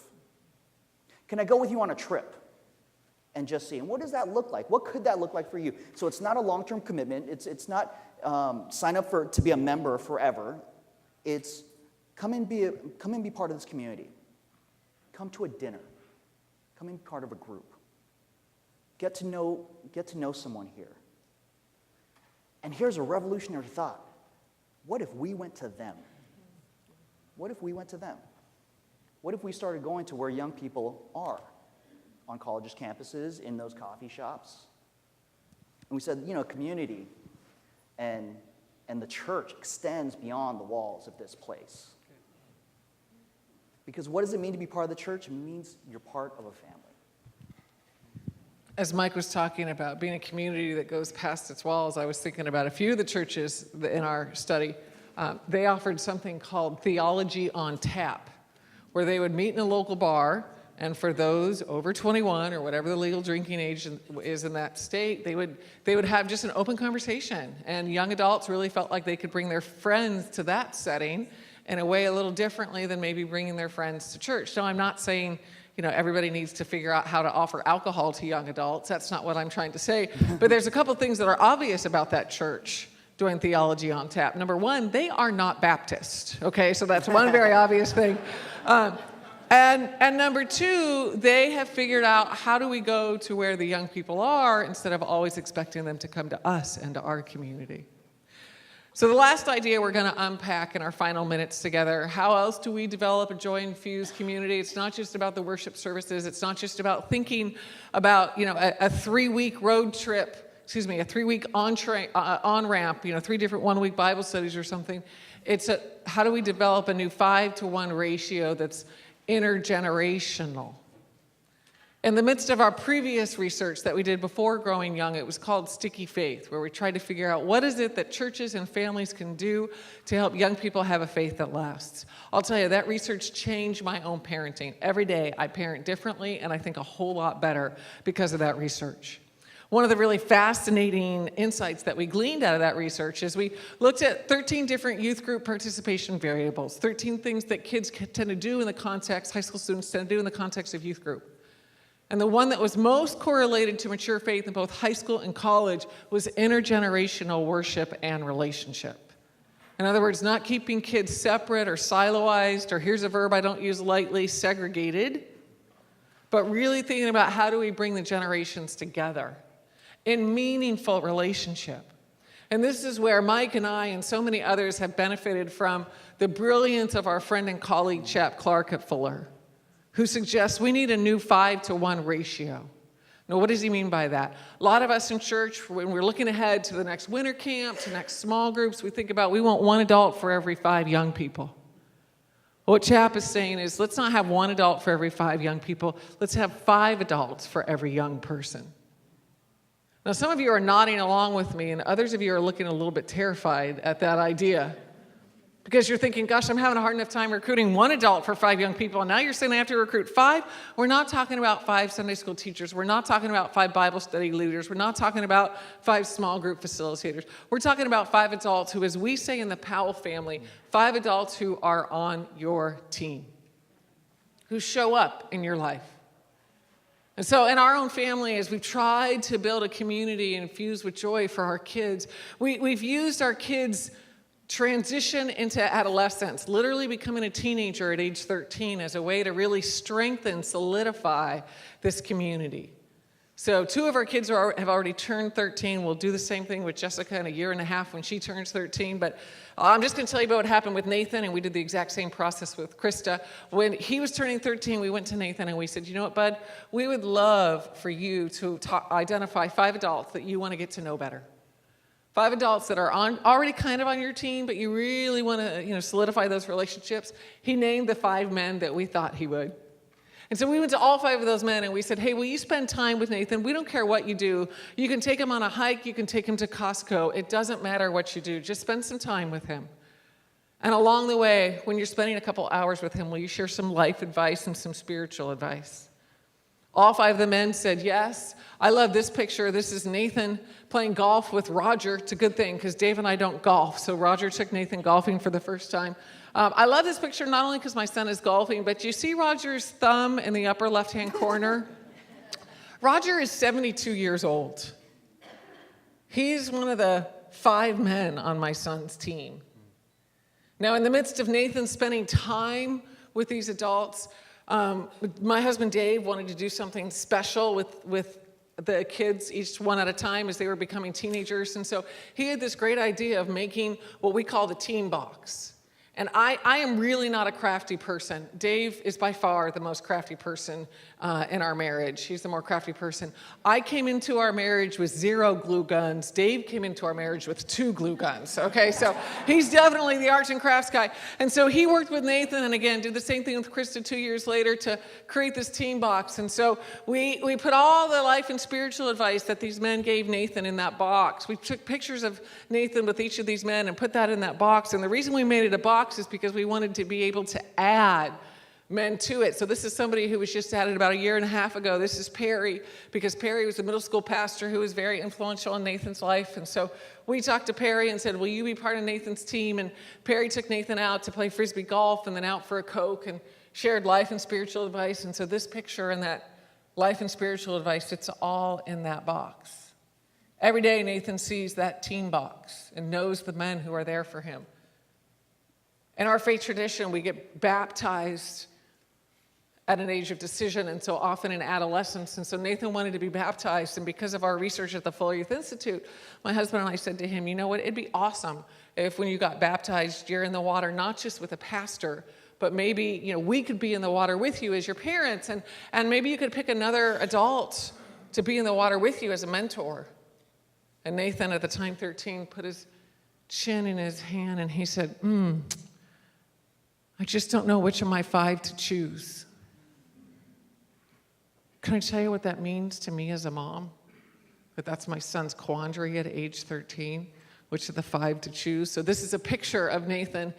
Can I go with you on a trip and just see? And what does that look like? What could that look like for you? So it's not a long-term commitment. It's not sign up to be a member forever. It's come and be part of this community. Come to a dinner. Come and be part of a group. Get to know someone here. And here's a revolutionary thought. What if we went to them? What if we went to them? What if we started going to where young people are? On colleges' campuses, in those coffee shops. And we said, community and the church extends beyond the walls of this place. Because what does it mean to be part of the church? It means you're part of a family. As Mike was talking about being a community that goes past its walls, I was thinking about a few of the churches in our study. They offered something called Theology on Tap, where they would meet in a local bar, and for those over 21 or whatever the legal drinking age is in that state, they would have just an open conversation. And young adults really felt like they could bring their friends to that setting in a way a little differently than maybe bringing their friends to church. So I'm not saying, everybody needs to figure out how to offer alcohol to young adults. That's not what I'm trying to say. But there's a couple things that are obvious about that church doing Theology on Tap. Number one, they are not Baptist. Okay, so that's one very obvious thing. And number two, they have figured out how do we go to where the young people are instead of always expecting them to come to us and to our community. So the last idea we're going to unpack in our final minutes together, how else do we develop a joy-infused community? It's not just about the worship services. It's not just about thinking about, a 3-week road trip, a 3-week on-ramp, 3 different 1-week Bible studies or something. It's how do we develop a new 5-to-1 ratio that's intergenerational? In the midst of our previous research that we did before Growing Young, it was called Sticky Faith, where we tried to figure out what is it that churches and families can do to help young people have a faith that lasts. I'll tell you, that research changed my own parenting. Every day I parent differently, and I think a whole lot better because of that research. One of the really fascinating insights that we gleaned out of that research is we looked at 13 different youth group participation variables, 13 things that kids tend to do in the context, high school students tend to do in the context of youth group. And the one that was most correlated to mature faith in both high school and college was intergenerational worship and relationship. In other words, not keeping kids separate or siloized, or here's a verb I don't use lightly, segregated, but really thinking about how do we bring the generations together in meaningful relationship. And this is where Mike and I and so many others have benefited from the brilliance of our friend and colleague Chap Clark at Fuller, who suggests we need a new 5-to-1 ratio. Now, what does he mean by that? A lot of us in church, when we're looking ahead to the next winter camp, to next small groups, we think about we want 1 adult for every 5 young people. What Chap is saying is let's not have 1 adult for every 5 young people. Let's have 5 adults for every young person. Now, some of you are nodding along with me, and others of you are looking a little bit terrified at that idea. Because you're thinking, gosh, I'm having a hard enough time recruiting 1 adult for 5 young people, and now you're saying I have to recruit 5? We're not talking about 5 Sunday school teachers. We're not talking about 5 Bible study leaders. We're not talking about 5 small group facilitators. We're talking about 5 adults who, as we say in the Powell family, 5 adults who are on your team, who show up in your life. And so in our own family, as we've tried to build a community infused with joy for our kids, we've used our kids' transition into adolescence, literally becoming a teenager at age 13, as a way to really strengthen, solidify this community. So 2 of our kids have already turned 13. We'll do the same thing with Jessica in a year and a half when she turns 13. But I'm just going to tell you about what happened with Nathan, and we did the exact same process with Krista. When he was turning 13, we went to Nathan and we said, you know what, bud? We would love for you to identify 5 adults that you want to get to know better. 5 adults that are already kind of on your team, but you really want to solidify those relationships. He named the 5 men that we thought he would. And so we went to all 5 of those men and we said, hey, will you spend time with Nathan? We don't care what you do. You can take him on a hike. You can take him to Costco. It doesn't matter what you do. Just spend some time with him. And along the way, when you're spending a couple hours with him, will you share some life advice and some spiritual advice? All 5 of the men said yes. I love this picture. This is Nathan playing golf with Roger. It's a good thing because Dave and I don't golf. So Roger took Nathan golfing for the first time. I love this picture not only because my son is golfing, but you see Roger's thumb in the upper left-hand corner? Roger is 72 years old. He's one of the 5 men on my son's team. Now, in the midst of Nathan spending time with these adults, my husband Dave wanted to do something special with the kids each one at a time as they were becoming teenagers. And so he had this great idea of making what we call the teen box. And I am really not a crafty person. Dave is by far the most crafty person in our marriage. He's the more crafty person. I came into our marriage with 0 glue guns. Dave came into our marriage with 2 glue guns, okay? So he's definitely the arts and crafts guy. And so he worked with Nathan and again, did the same thing with Krista 2 years later to create this teen box. And so we put all the life and spiritual advice that these men gave Nathan in that box. We took pictures of Nathan with each of these men and put that in that box. And the reason we made it a box is because we wanted to be able to add men to it. So this is somebody who was just added about 1.5 years ago. This is Perry, because Perry was a middle school pastor who was very influential in Nathan's life. And so we talked to Perry and said, will you be part of Nathan's team? And Perry took Nathan out to play Frisbee golf and then out for a Coke and shared life and spiritual advice. And so this picture and that life and spiritual advice, it's all in that box. Every day Nathan sees that teen box and knows the men who are there for him. In our faith tradition, we get baptized at an age of decision, and so often in adolescence. And so Nathan wanted to be baptized, and because of our research at the Fuller Youth Institute, my husband and I said to him, you know what, it'd be awesome if when you got baptized, you're in the water, not just with a pastor, but maybe, we could be in the water with you as your parents, and maybe you could pick another adult to be in the water with you as a mentor. And Nathan, at the time 13, put his chin in his hand, and he said, I just don't know which of my 5 to choose. Can I tell you what that means to me as a mom? That's my son's quandary at age 13, which of the 5 to choose. So this is a picture of Nathan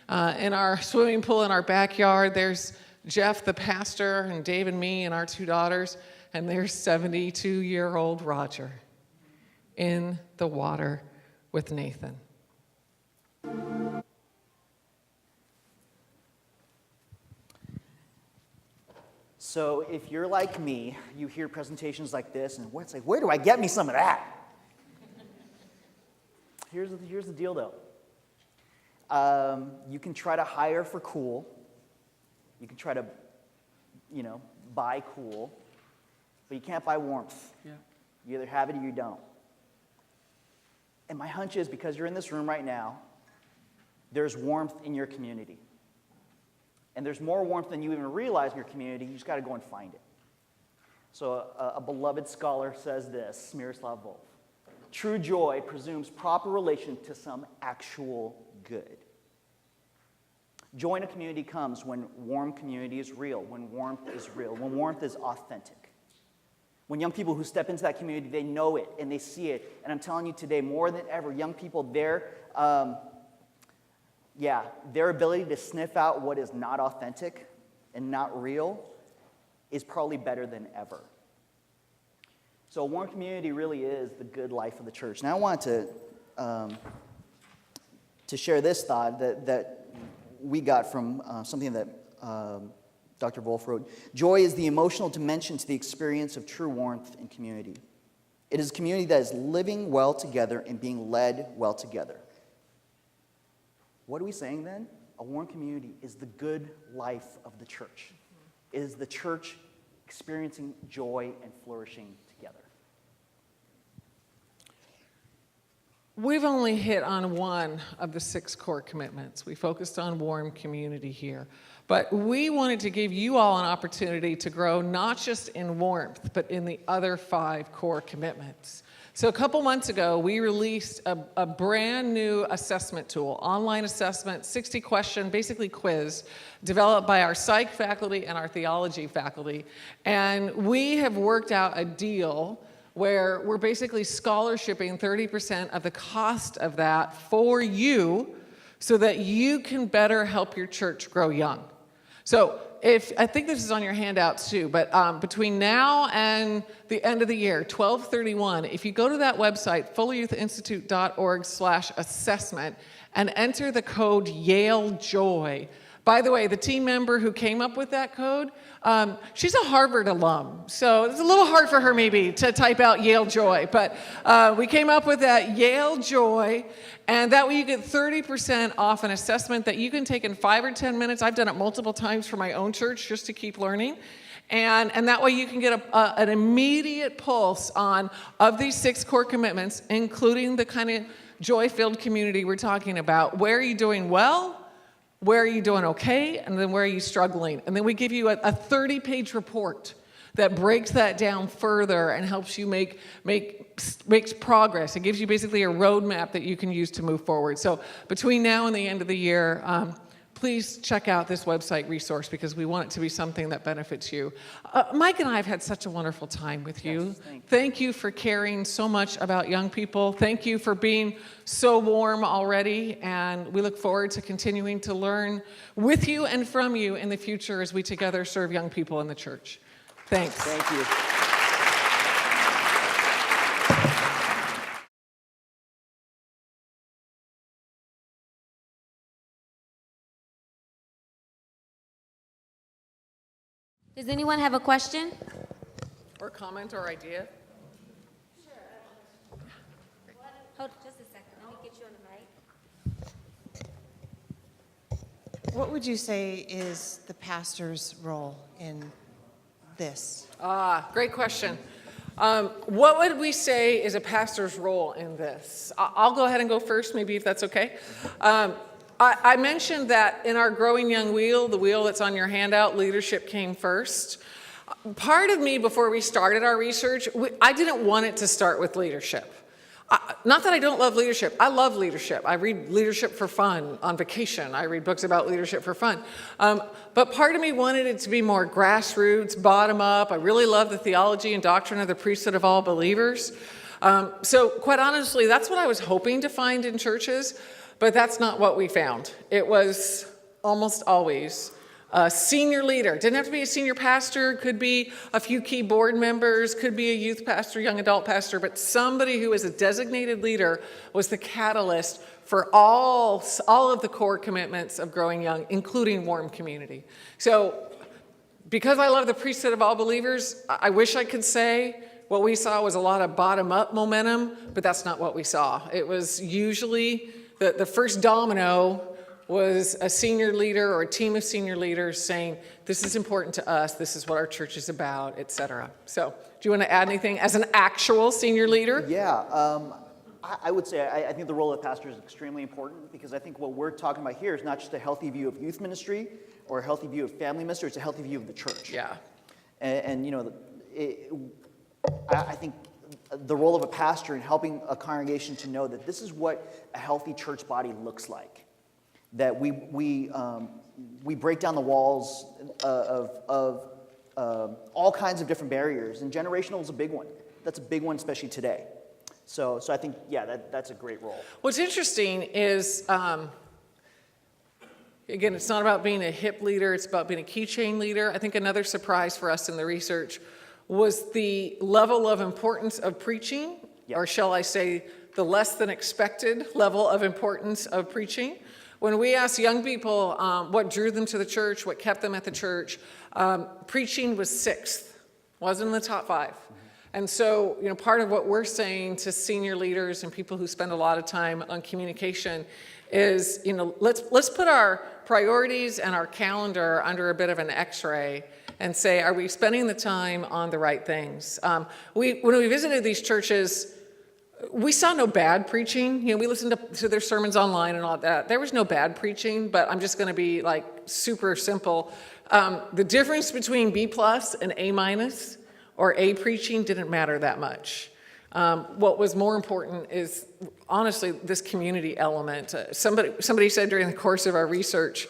in our swimming pool in our backyard. There's Jeff, the pastor, and Dave and me and our 2 daughters. And there's 72-year-old Roger in the water with Nathan. So if you're like me, you hear presentations like this, and it's like, where do I get me some of that? Here's the deal, though. You can try to hire for cool. You can try to, buy cool, but you can't buy warmth. Yeah. You either have it or you don't. And my hunch is, because you're in this room right now, there's warmth in your community. And there's more warmth than you even realize in your community. You just got to go and find it. So a beloved scholar says this, Miroslav Volf: true joy presumes proper relation to some actual good. Joy in a community comes when warm community is real, when warmth is real, when warmth is authentic. When young people who step into that community, they know it and they see it. And I'm telling you today, more than ever, young people, their ability to sniff out what is not authentic and not real is probably better than ever. So a warm community really is the good life of the church. Now I wanted to share this thought that we got from something that Dr. Volf wrote. Joy is the emotional dimension to the experience of true warmth in community. It is a community that is living well together and being led well together. What are we saying then? A warm community is the good life of the church. It is the church experiencing joy and flourishing together. We've only hit on one of the 6 core commitments. We focused on warm community here. But we wanted to give you all an opportunity to grow not just in warmth, but in the other 5 core commitments. So a couple months ago, we released a brand new assessment tool, online assessment, 60-question, basically quiz, developed by our psych faculty and our theology faculty. And we have worked out a deal where we're basically scholarshiping 30% of the cost of that for you so that you can better help your church grow young. So I think this is on your handouts too, but between now and the end of the year, 12/31, if you go to that website, fulleryouthinstitute.org/assessment, and enter the code YaleJoy. By the way, the team member who came up with that code, she's a Harvard alum, so it's a little hard for her maybe to type out Yale Joy, but we came up with that Yale Joy, and that way you get 30% off an assessment that you can take in 5 or 10 minutes. I've done it multiple times for my own church just to keep learning. And that way you can get an immediate pulse of these 6 core commitments, including the kind of joy-filled community we're talking about. Where are you doing well? Where are you doing okay? And then where are you struggling? And then we give you a 30-page report that breaks that down further and helps you makes progress. It gives you basically a roadmap that you can use to move forward. So between now and the end of the year, please check out this website resource because we want it to be something that benefits you. Mike and I have had such a wonderful time with you. Yes, thank you for caring so much about young people. Thank you for being so warm already, and we look forward to continuing to learn with you and from you in the future as we together serve young people in the church. Thanks. Thank you. Does anyone have a question? Or comment or idea? Hold just a second. Let me get you on the mic. What would you say is the pastor's role in this? Great question. What would we say is a pastor's role in this? I'll go ahead and go first, maybe if that's okay. I mentioned that in our Growing Young wheel, the wheel that's on your handout, leadership came first. Part of me, before we started our research, I didn't want it to start with leadership. Not that I don't love leadership. I love leadership. I read leadership for fun on vacation. I read books about leadership for fun. But part of me wanted it to be more grassroots, bottom up. I really love the theology and doctrine of the priesthood of all believers. So quite honestly, that's what I was hoping to find in churches, but that's not what we found. It was almost always a senior leader. Didn't have to be a senior pastor, could be a few key board members, could be a youth pastor, young adult pastor, but somebody who is a designated leader was the catalyst for all of the core commitments of Growing Young, including warm community. So because I love the priesthood of all believers, I wish I could say what we saw was a lot of bottom-up momentum, but that's not what we saw. It was usually the first domino was a senior leader or a team of senior leaders saying, this is important to us, this is what our church is about, etc. So, do you want to add anything as an actual senior leader? Yeah, I would say I think the role of the pastor is extremely important because I think what we're talking about here is not just a healthy view of youth ministry or a healthy view of family ministry, it's a healthy view of the church. Yeah. And you know, I think the role of a pastor in helping a congregation to know that this is what a healthy church body looks like. That we break down the walls of all kinds of different barriers, and generational is a big one. That's a big one, especially today. So I think, yeah, that's a great role. What's interesting is, again, it's not about being a hip leader, it's about being a keychain leader. I think another surprise for us in the research was the level of importance of preaching, or shall I say, the less than expected level of importance of preaching. When we asked young people what drew them to the church, what kept them at the church, preaching was 6th, wasn't in the top 5. Mm-hmm. And so, you know, part of what we're saying to senior leaders and people who spend a lot of time on communication is, you know, let's put our priorities and our calendar under a bit of an X-ray and say, are we spending the time on the right things? When we visited these churches, we saw no bad preaching. You know, we listened to their sermons online and all that. There was no bad preaching, but I'm just going to be like super simple. The difference between B+ and A- or A preaching didn't matter that much. What was more important is, honestly, this community element. Somebody said during the course of our research,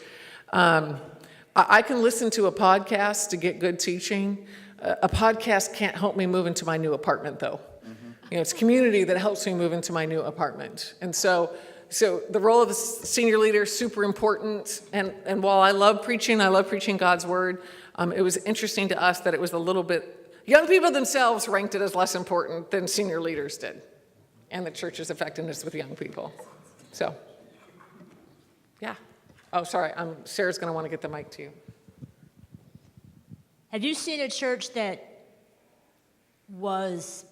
I can listen to a podcast to get good teaching. A podcast can't help me move into my new apartment, though. You know, it's community that helps me move into my new apartment. And so the role of the senior leader is super important. And while I love preaching God's word, it was interesting to us that it was a little bit, young people themselves ranked it as less important than senior leaders did, and the church's effectiveness with young people. So, yeah. Oh, sorry, Sarah's gonna wanna get the mic to you. Have you seen a church that was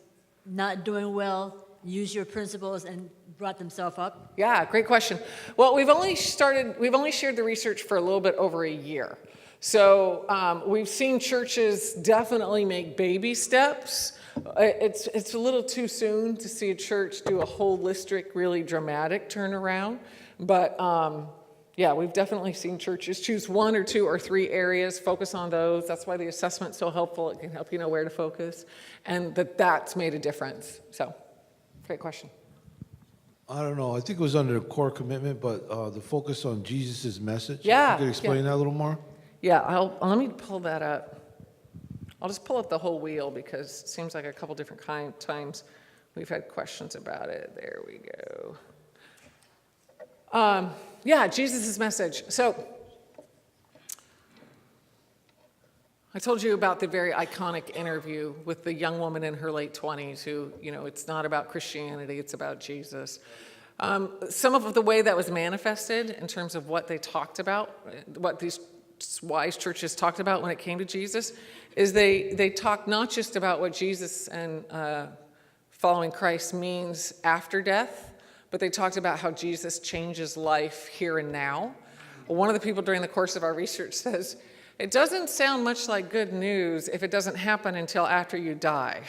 not doing well, use your principles and brought themselves up? Yeah, great question. Well, we've only shared the research for a little bit over a year. So we've seen churches definitely make baby steps. It's a little too soon to see a church do a holistic, really dramatic turnaround. But yeah, we've definitely seen churches choose 1 or 2 or 3 areas, focus on those. That's why the assessment's so helpful. It can help you know where to focus. And that's made a difference. So, great question. I don't know. I think it was under the core commitment, but the focus on Jesus' message. Yeah, You could explain that a little more? Yeah, let me pull that up. I'll just pull up the whole wheel because it seems like a couple different times we've had questions about it. There we go. Yeah, Jesus' message. So I told you about the very iconic interview with the young woman in her late 20s who, it's not about Christianity, it's about Jesus. Some of the way that was manifested in terms of what they talked about, what these wise churches talked about when it came to Jesus, is they talked not just about what Jesus and following Christ means after death, but they talked about how Jesus changes life here and now. One of the people during the course of our research says, it doesn't sound much like good news if it doesn't happen until after you die,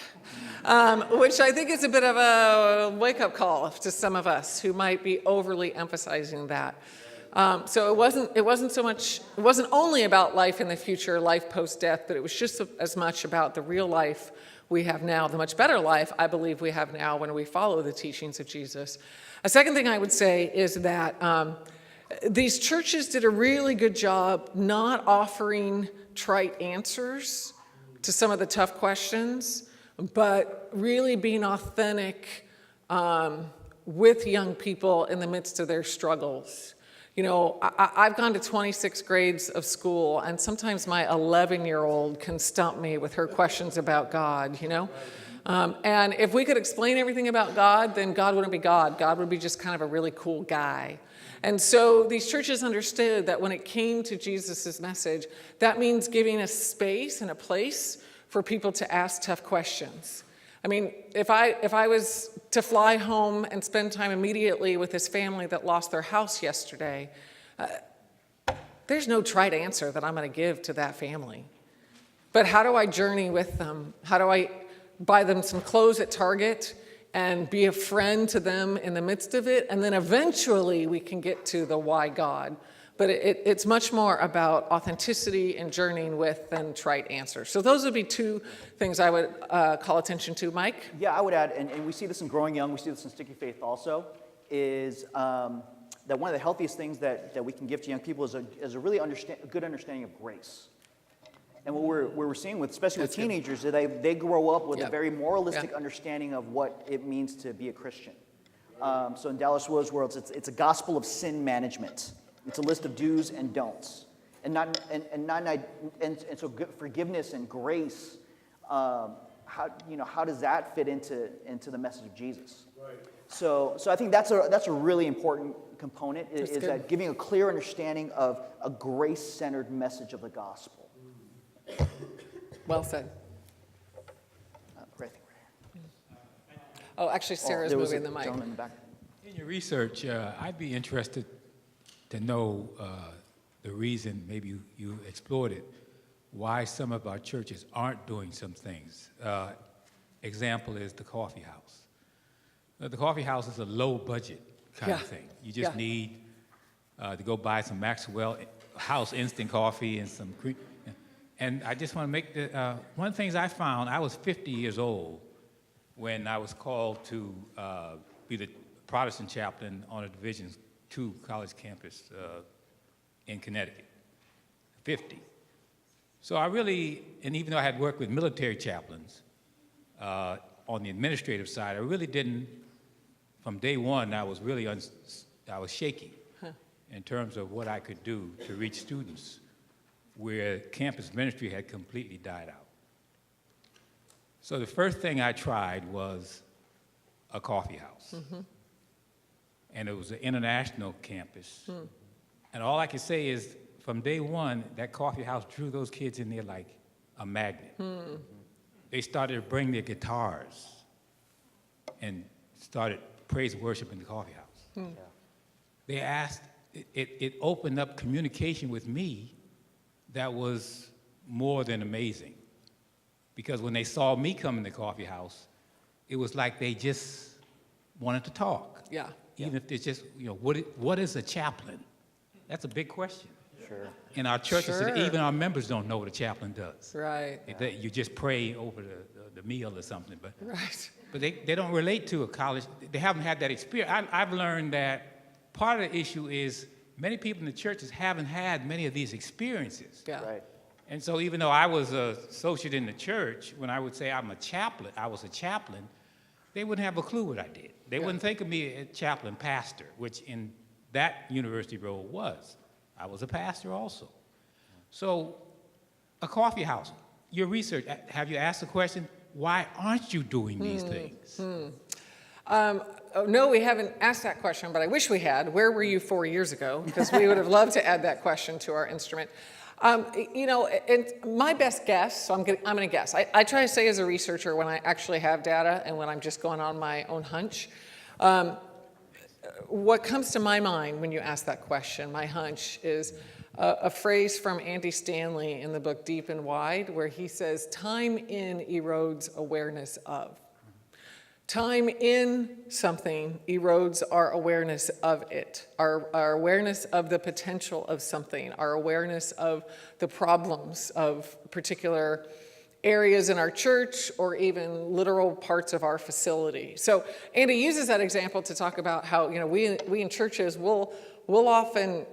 which I think is a bit of a wake-up call to some of us who might be overly emphasizing that. So it wasn't only about life in the future, life post-death, but it was just as much about the real life we have now, the much better life I believe we have now when we follow the teachings of Jesus. A second thing I would say is that these churches did a really good job not offering trite answers to some of the tough questions, but really being authentic with young people in the midst of their struggles. I've gone to 26 grades of school, and sometimes my 11-year-old can stump me with her questions about God, And if we could explain everything about God, then God wouldn't be God. God would be just kind of a really cool guy. And so these churches understood that when it came to Jesus' message, that means giving a space and a place for people to ask tough questions. I mean, if I was to fly home and spend time immediately with this family that lost their house yesterday, there's no trite answer that I'm going to give to that family. But how do I journey with them? How do I buy them some clothes at Target and be a friend to them in the midst of it? And then eventually we can get to the why God. But it's much more about authenticity and journeying with than trite answers. So those would be 2 things I would call attention to. Mike? Yeah, I would add, and we see this in Growing Young, we see this in Sticky Faith also, is that one of the healthiest things that we can give to young people is a really good understanding of grace. And what we're seeing with, especially with teenagers, is they grow up with a very moralistic understanding of what it means to be a Christian. So in Dallas Willard's world, it's a gospel of sin management. It's a list of do's and don'ts, and so forgiveness and grace. How does that fit into the message of Jesus? Right. So I think that's a really important component is that giving a clear understanding of a grace-centered message of the gospel. Well said. Right here. Oh, actually, Sarah's moving the mic. In the back. In your research, I'd be interested to know the reason, maybe you explored it, why some of our churches aren't doing some things. Example is the coffee house. The coffee house is a low budget kind of thing. You just need to go buy some Maxwell House instant coffee and some cream. And I just want to make one of the things I found, I was 50 years old when I was called to be the Protestant chaplain on a Division II college campus in Connecticut. 50. So I really, and even though I had worked with military chaplains on the administrative side, I really didn't, from day one, I was really, I was shaky in terms of what I could do to reach students where campus ministry had completely died out. So the first thing I tried was a coffee house. Mm-hmm. And it was an international campus. And all I can say is, from day one, that coffee house drew those kids in there like a magnet. They started to bring their guitars and started praise and worship in the coffee house. They asked, it opened up communication with me that was more than amazing. Because when they saw me come in the coffee house, it was like they just wanted to talk. Yeah. Even if it's just, what is a chaplain? That's a big question. Sure. In our churches, Sure. even our members don't know what a chaplain does. Right. You just pray over the meal or something, but Right. they don't relate to a college. They haven't had that experience. I've learned that part of the issue is many people in the churches haven't had many of these experiences. Yeah. Right. And so even though I was an associate in the church, when I would say I was a chaplain, they wouldn't have a clue what I did. They wouldn't think of me as chaplain pastor, which in that university role was. I was a pastor also. So a coffee house, your research, have you asked the question, why aren't you doing these things? No, we haven't asked that question, but I wish we had. Where were you 4 years ago? Because we would have loved to add that question to our instrument. And my best guess, so I'm going to guess. I try to say as a researcher when I actually have data and when I'm just going on my own hunch. What comes to my mind when you ask that question, my hunch, is a phrase from Andy Stanley in the book Deep and Wide, where he says, time in erodes awareness of. Time in something erodes our awareness of it, our awareness of the potential of something, our awareness of the problems of particular areas in our church or even literal parts of our facility. So Andy uses that example to talk about how, we in churches will often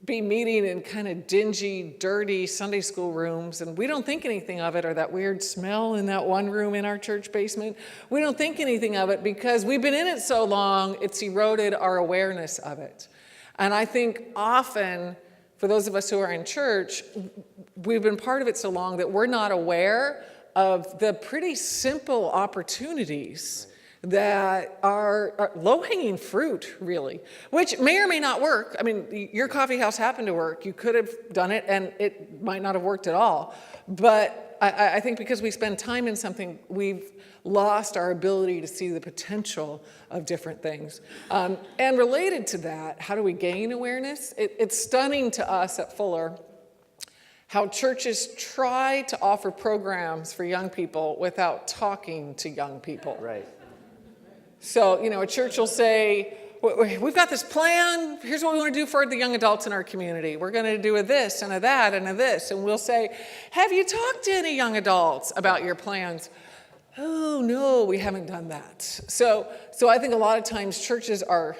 be meeting in kind of dingy, dirty Sunday school rooms, and we don't think anything of it, or that weird smell in that one room in our church basement. We don't think anything of it because we've been in it so long, it's eroded our awareness of it. And I think often, for those of us who are in church, we've been part of it so long that we're not aware of the pretty simple opportunities that are low-hanging fruit, really, which may or may not work. I mean, your coffee house happened to work. You could have done it, and it might not have worked at all. But I think because we spend time in something, we've lost our ability to see the potential of different things. And related to that, how do we gain awareness? It's stunning to us at Fuller how churches try to offer programs for young people without talking to young people. Right. So, a church will say, we've got this plan. Here's what we want to do for the young adults in our community. We're going to do a this and a that and a this. And we'll say, have you talked to any young adults about your plans? Oh, no, we haven't done that. So I think a lot of times churches are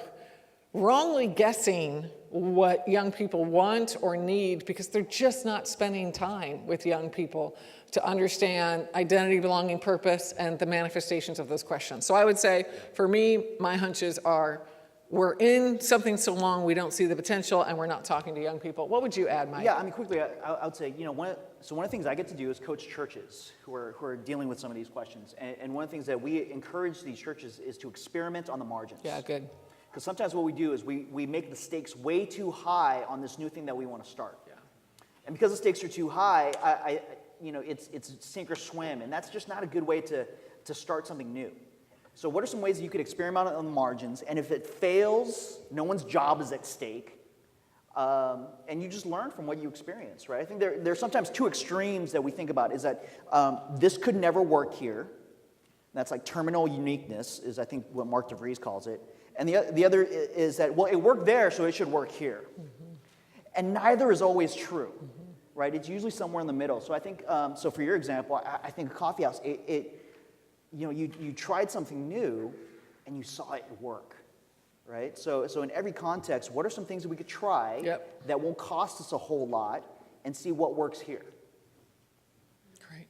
wrongly guessing what young people want or need because they're just not spending time with young people to understand identity, belonging, purpose, and the manifestations of those questions. So I would say, for me, my hunches are, we're in something so long we don't see the potential and we're not talking to young people. What would you add, Mike? Yeah, I mean, quickly, I would say, one of the things I get to do is coach churches who are dealing with some of these questions. And one of the things that we encourage these churches is to experiment on the margins. Yeah, good. Because sometimes what we do is we make the stakes way too high on this new thing that we want to start. Yeah. And because the stakes are too high, it's sink or swim, and that's just not a good way to start something new. So what are some ways that you could experiment on the margins, and if it fails, no one's job is at stake, and you just learn from what you experience, right? I think there's sometimes two extremes that we think about, is that this could never work here. That's like terminal uniqueness, is I think what Mark DeVries calls it. And the other is that, well, it worked there, so it should work here. Mm-hmm. And neither is always true, right? It's usually somewhere in the middle. So I think, so for your example, I think a coffee house, you tried something new, and you saw it work, right? So in every context, what are some things that we could try that won't cost us a whole lot, and see what works here? Great.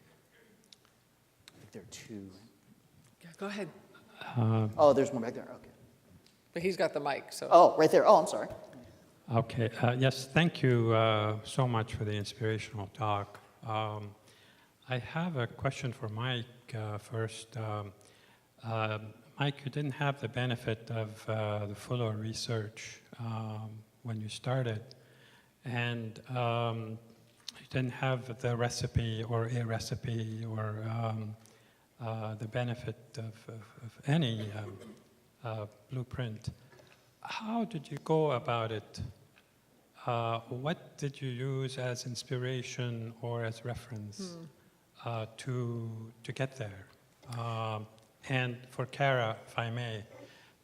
I think there are two. Yeah, go ahead. Oh, there's one back there. Okay. But he's got the mic, so. Oh, right there. Oh, I'm sorry. Okay. Yes, thank you so much for the inspirational talk. I have a question for Mike first. Mike, you didn't have the benefit of the Fuller research when you started, and you didn't have the recipe or a recipe or the benefit of any blueprint. How did you go about it what did you use as inspiration or as reference to get there? And for Kara, if I may,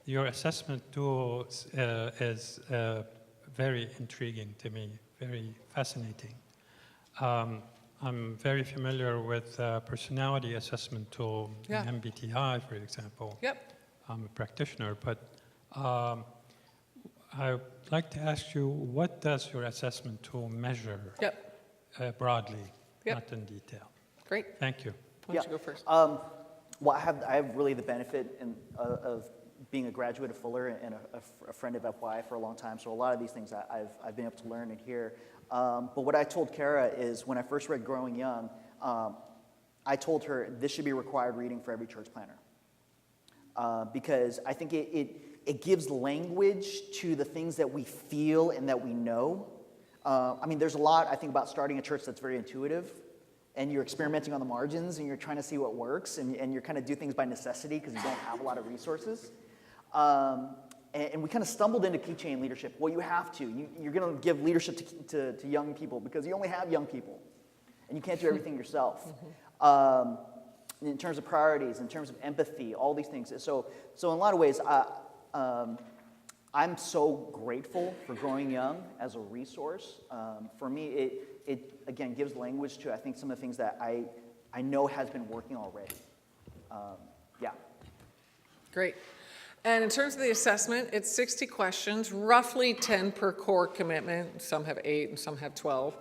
your assessment tool is very intriguing to me, very fascinating. I'm very familiar with personality assessment tool, Yeah. MBTI, for example. Yep. I'm a practitioner, but I'd like to ask you, what does your assessment tool measure broadly, Yep. not in detail? Great. Thank you. Why don't you go first? Well, I have really the benefit of being a graduate of Fuller and a friend of FY for a long time, so a lot of these things I've been able to learn and hear. But what I told Kara is when I first read Growing Young, I told her this should be required reading for every church planner. Because I think it gives language to the things that we feel and that we know. I mean, there's a lot, I think, about starting a church that's very intuitive, and you're experimenting on the margins, and you're trying to see what works, and you're kind of do things by necessity because you don't have a lot of resources. And we kind of stumbled into key chain leadership. Well, you have to. You're going to give leadership to young people because you only have young people, and you can't do everything yourself. In terms of priorities, in terms of empathy, all these things. So in a lot of ways, I'm so grateful for Growing Young as a resource. For me, it again gives language to, I think, some of the things that I know has been working already. Yeah. Great. And in terms of the assessment, it's 60 questions, roughly 10 per core commitment. Some have 8 and some have 12.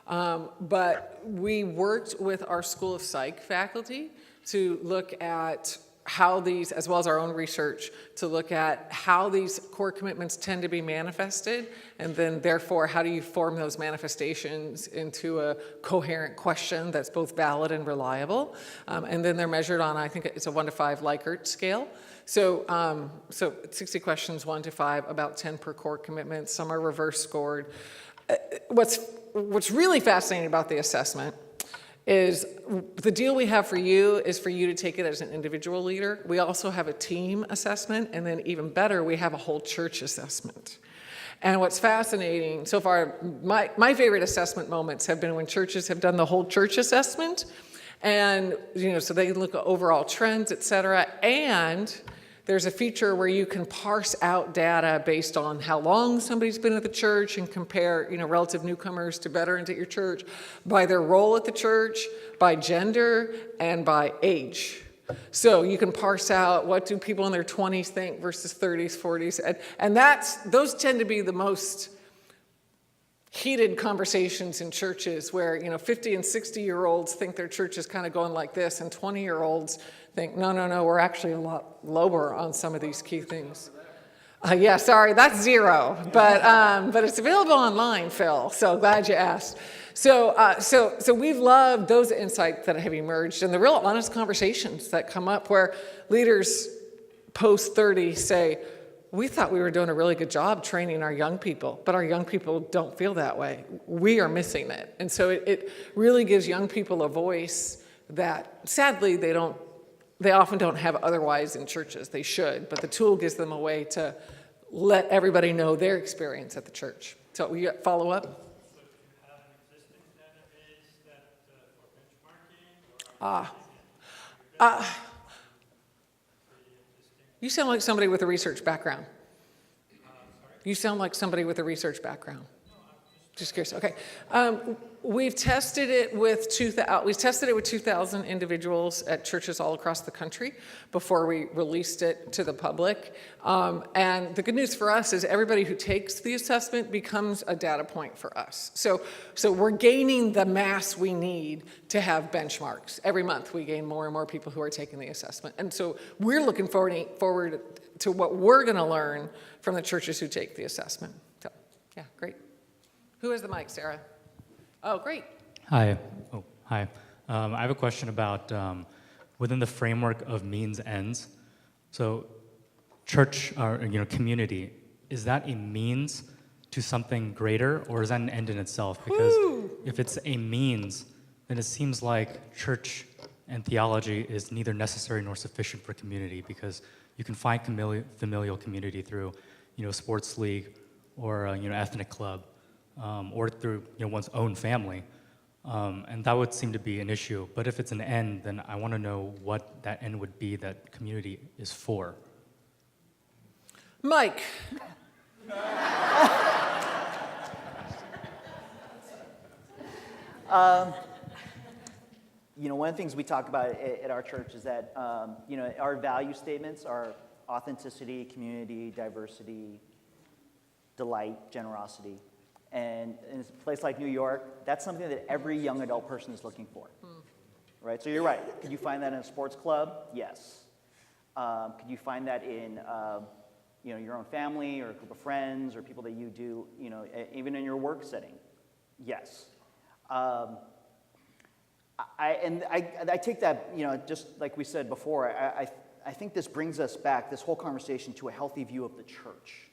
But we worked with our School of Psych faculty to look at how these, as well as our own research, to look at how these core commitments tend to be manifested, and then therefore, how do you form those manifestations into a coherent question that's both valid and reliable? And then they're measured on, I think it's a 1 to 5 Likert scale. So 60 questions, 1 to 5, about 10 per core commitment. Some are reverse scored. What's really fascinating about the assessment is the deal we have for you is for you to take it as an individual leader. We also have a team assessment, and then even better, we have a whole church assessment. And what's fascinating, so far, my favorite assessment moments have been when churches have done the whole church assessment, and so they look at overall trends, et cetera, and there's a feature where you can parse out data based on how long somebody's been at the church and compare, relative newcomers to veterans at your church by their role at the church, by gender, and by age. So you can parse out what do people in their 20s think versus 30s, 40s, and those tend to be the most heated conversations in churches where 50 and 60-year-olds think their church is kind of going like this, and 20-year-olds think, no, we're actually a lot lower on some of these key things. Yeah, sorry, that's 0, but it's available online, Phil. So glad you asked. So we've loved those insights that have emerged and the real honest conversations that come up where leaders post 30 say, we thought we were doing a really good job training our young people, but our young people don't feel that way. We are missing it. And so it really gives young people a voice that sadly they often don't have otherwise in churches. They should, but the tool gives them a way to let everybody know their experience at the church. So will you follow up? So do you have an existing database for benchmarking? You sound like somebody with a research background. You sound like somebody with a research background. Just curious. Okay. We've tested it with 2,000 individuals at churches all across the country before we released it to the public. And the good news for us is everybody who takes the assessment becomes a data point for us. So we're gaining the mass we need to have benchmarks. Every month we gain more and more people who are taking the assessment. And so we're looking forward to what we're going to learn from the churches who take the assessment. So, yeah, great. Who has the mic, Sarah? Oh, great. Hi. Hi. I have a question about within the framework of means ends. So, church or community, is that a means to something greater, or is that an end in itself? Because if it's a means, then it seems like church and theology is neither necessary nor sufficient for community, because you can find familial community through, sports league or ethnic club. or through one's own family. And that would seem to be an issue. But if it's an end, then I want to know what that end would be that community is for. Mike. One of the things we talk about at our church is that, our value statements are authenticity, community, diversity, delight, generosity. And in a place like New York, that's something that every young adult person is looking for, right? So you're right. Could you find that in a sports club? Yes. Could you find that in, your own family or a group of friends or people that you do, even in your work setting? Yes. I take that, just like we said before, I think this brings us back, this whole conversation, to a healthy view of the church.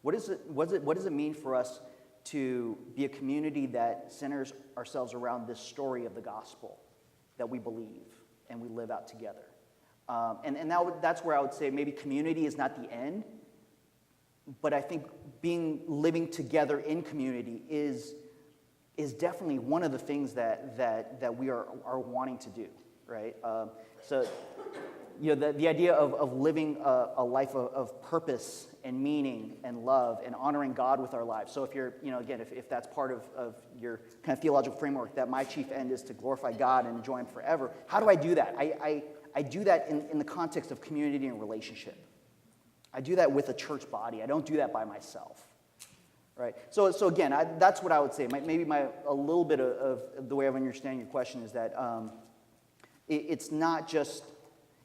What does it mean for us to be a community that centers ourselves around this story of the gospel that we believe and we live out together? That's where I would say maybe community is not the end, but I think living together in community is definitely one of the things that we are wanting to do, right? The idea of living a life of purpose and meaning and love and honoring God with our lives. So if you're, again, if that's part of your kind of theological framework, that my chief end is to glorify God and enjoy Him forever, how do I do that? I do that in the context of community and relationship. I do that with a church body. I don't do that by myself, right? So again, that's what I would say. Maybe a little bit of the way of understanding your question is that it's not just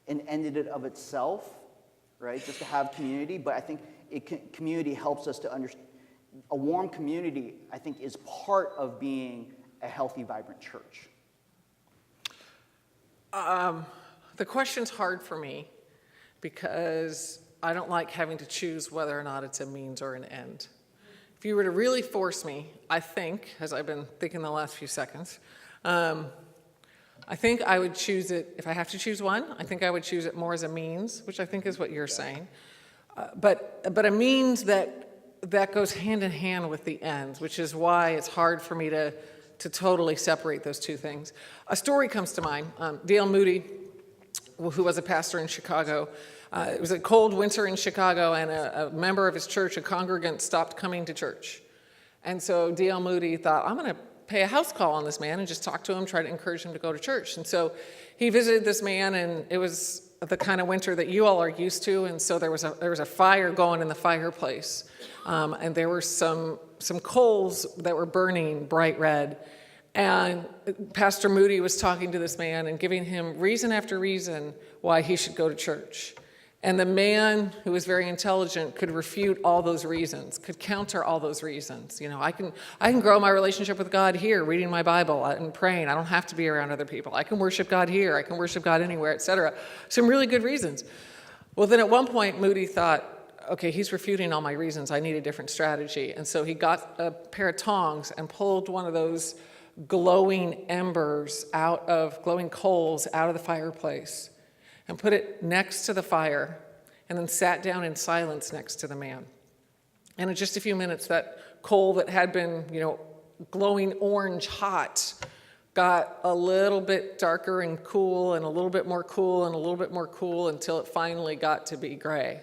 an end in and of itself, right? Just to have community, but I think community helps us to understand. A warm community, I think, is part of being a healthy, vibrant church. The question's hard for me because I don't like having to choose whether or not it's a means or an end. If you were to really force me, I think, as I've been thinking the last few seconds, I think I would choose it, if I have to choose one, I think I would choose it more as a means, which I think is what you're saying. But a means that goes hand in hand with the ends, which is why it's hard for me to totally separate those two things. A story comes to mind. Dale Moody, who was a pastor in Chicago, it was a cold winter in Chicago, and a member of his church, a congregant, stopped coming to church. And so D.L. Moody thought, I'm going to pay a house call on this man and just talk to him, try to encourage him to go to church. And so he visited this man, and it was the kind of winter that you all are used to, and so there was a fire going in the fireplace. And there were some coals that were burning bright red. And Pastor Moody was talking to this man and giving him reason after reason why he should go to church. And the man, who was very intelligent, could refute all those reasons, could counter all those reasons. I can grow my relationship with God here, reading my Bible and praying. I don't have to be around other people. I can worship God here. I can worship God anywhere, etc. Some really good reasons. Well, then at one point, Moody thought, okay, he's refuting all my reasons. I need a different strategy. And so he got a pair of tongs and pulled one of those glowing coals out of the fireplace and put it next to the fire, and then sat down in silence next to the man. And in just a few minutes, that coal that had been, glowing orange hot got a little bit darker and cool, and a little bit more cool, and a little bit more cool, until it finally got to be gray.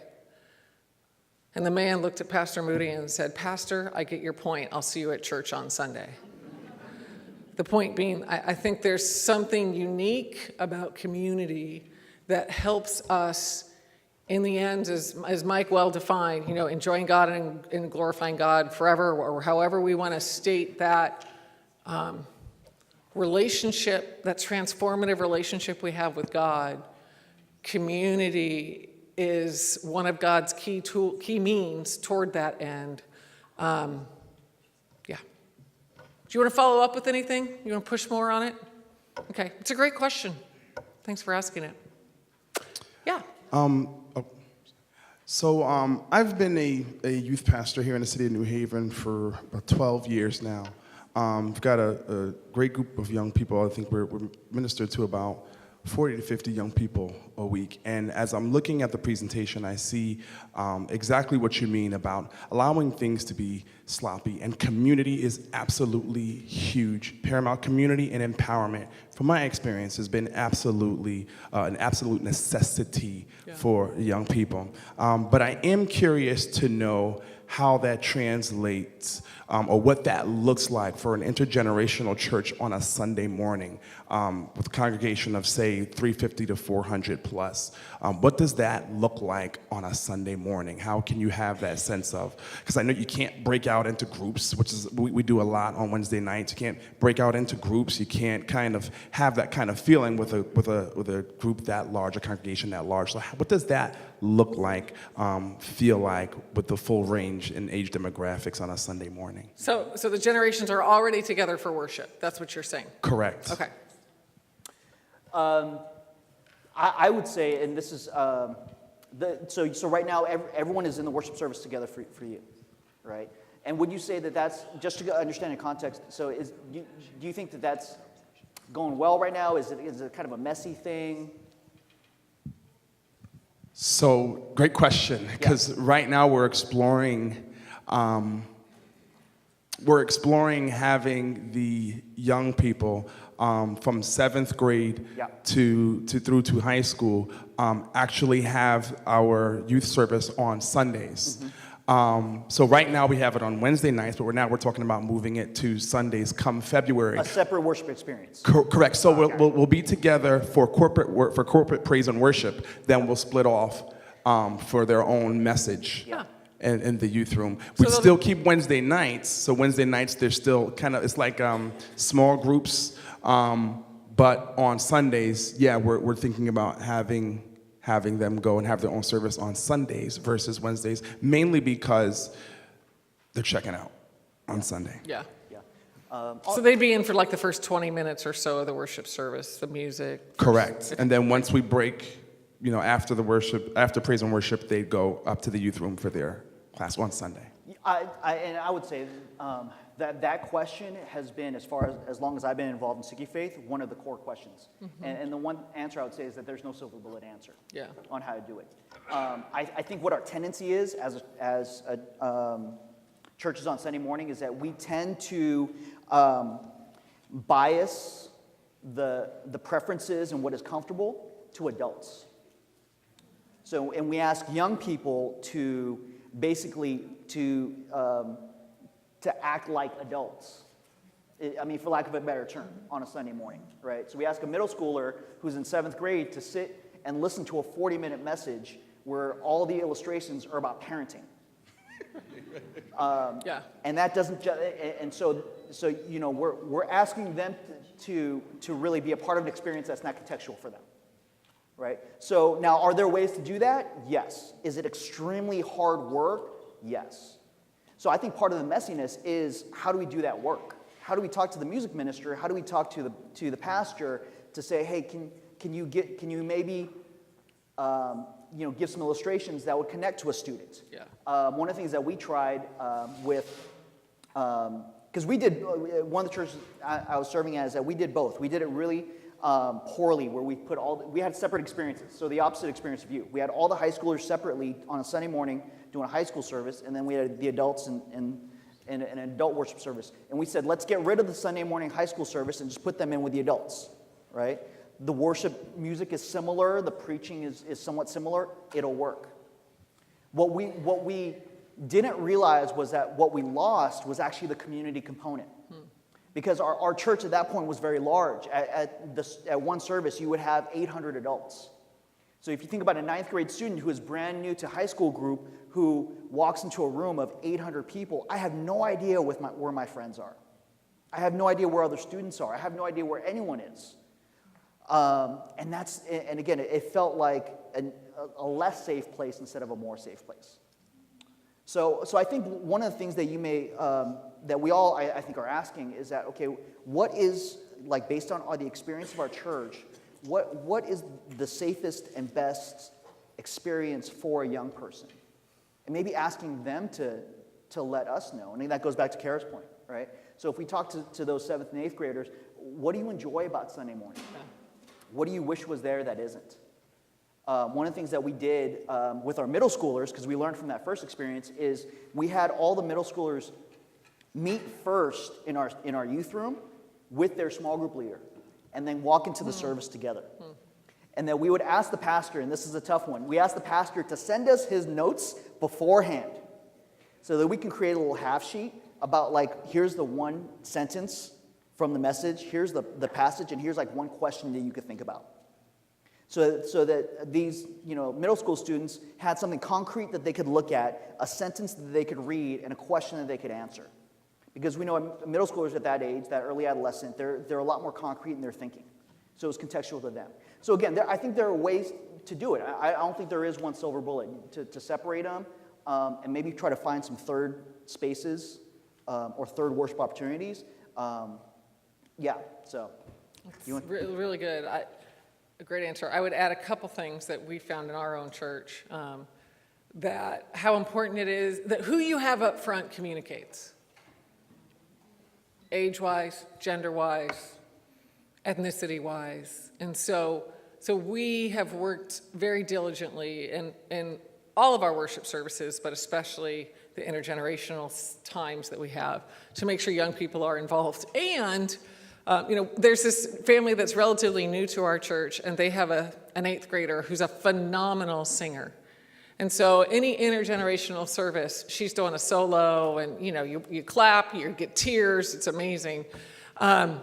And the man looked at Pastor Moody and said, "Pastor, I get your point. I'll see you at church on Sunday." The point being, I think there's something unique about community that helps us, in the end, as Mike well defined, enjoying God and glorifying God forever, or however we want to state that relationship, that transformative relationship we have with God. Community is one of God's key means toward that end. Yeah. Do you want to follow up with anything? You want to push more on it? Okay, it's a great question. Thanks for asking it. Yeah. I've been a youth pastor here in the city of New Haven for about 12 years now. We've got a great group of young people. I think we're ministered to about 40 to 50 young people a week. And as I'm looking at the presentation, I see exactly what you mean about allowing things to be sloppy. And community is absolutely huge. Paramount community and empowerment, from my experience, has been absolutely an absolute necessity for young people. But I am curious to know how that translates or what that looks like for an intergenerational church on a Sunday morning with a congregation of, say, 350 to 400 plus. What does that look like on a Sunday morning? How can you have that sense of, because I know you can't break out into groups, which is we do a lot on Wednesday nights. You can't break out into groups. You can't kind of have that kind of feeling with a group that large, a congregation that large. So what does that look like, feel like, with the full range in age demographics on a Sunday morning? So the generations are already together for worship. That's what you're saying. Correct. Okay. I would say, and this is, so right now everyone is in the worship service together for you, right? And would you say that that's, just to understand the context, so do you think that that's going well right now? Is it kind of a messy thing? So, great question, because right now we're exploring having the young people from 7th grade through to high school actually have our youth service on Sundays. So right now we have it on Wednesday nights, but we're talking about moving it to Sundays come February. A separate worship experience. Correct. So we'll be together for corporate praise and worship. Then we'll split off for their own message. In the youth room. We still keep Wednesday nights. So Wednesday nights, they're still kind of, it's like small groups. But on Sundays, we're thinking about having them go and have their own service on Sundays versus Wednesdays, mainly because they're checking out on Sunday. So they'd be in for like the first 20 minutes or so of the worship service, the music. Correct. And then once we break, after after praise and worship, they'd go up to the youth room for their class on Sunday. I would say that question has been, as long as I've been involved in Sikhi faith, one of the core questions. And the one answer I would say is that there's no silver bullet answer on how to do it. I think what our tendency is as churches on Sunday morning is that we tend to bias the preferences and what is comfortable to adults. So, and we ask young people to basically to act like adults. For lack of a better term, on a Sunday morning, right? So we ask a middle schooler who's in 7th grade to sit and listen to a 40-minute message where all the illustrations are about parenting. And that doesn't, and so we're asking them to really be a part of an experience that's not contextual for them. Right? So now, are there ways to do that? Yes. Is it extremely hard work? Yes. So I think part of the messiness is, how do we do that work? How do we talk to the music minister? How do we talk to the pastor to say, hey, can you maybe give some illustrations that would connect to a student? One of the things that we tried because we did, one of the churches I was serving at is that we did both. We did it really poorly, where we had separate experiences. So the opposite experience of you. We had all the high schoolers separately on a Sunday morning doing a high school service, and then we had the adults in an adult worship service. And we said, let's get rid of the Sunday morning high school service and just put them in with the adults, right? The worship music is similar, the preaching is somewhat similar, it'll work. What we didn't realize was that what we lost was actually the community component. Because our church at that point was very large. At one service, you would have 800 adults. So if you think about a 9th grade student who is brand new to high school group, who walks into a room of 800 people, I have no idea where my friends are. I have no idea where other students are. I have no idea where anyone is. And again, it felt like a less safe place instead of a more safe place. So I think one of the things that you may, that we all, I think, are asking is that, okay, what is, like, based on the experience of our church, what is the safest and best experience for a young person? And maybe asking them to let us know. And that goes back to Kara's point, right? So if we talk to those 7th and 8th graders, what do you enjoy about Sunday morning? What do you wish was there that isn't? One of the things that we did with our middle schoolers, because we learned from that first experience, is we had all the middle schoolers meet first in our youth room with their small group leader, and then walk into the service together. And then we would ask the pastor, and this is a tough one, we asked the pastor to send us his notes beforehand so that we can create a little half sheet about, like, here's the one sentence from the message, here's the passage, and here's like one question that you could think about. So that these middle school students had something concrete that they could look at, a sentence that they could read, and a question that they could answer. Because we know middle schoolers at that age, that early adolescent, they're a lot more concrete in their thinking. So it was contextual to them. So again, I think there are ways to do it. I don't think there is one silver bullet to separate them and maybe try to find some third spaces or third worship opportunities. Yeah, so. Really, really good. A great answer. I would add a couple things that we found in our own church, that how important it is that who you have up front communicates. Age-wise, gender-wise, ethnicity-wise. And so we have worked very diligently in all of our worship services, but especially the intergenerational times that we have, to make sure young people are involved. And there's this family that's relatively new to our church, and they have an 8th grader who's a phenomenal singer. And so any intergenerational service, she's doing a solo, and you clap, you get tears, it's amazing. And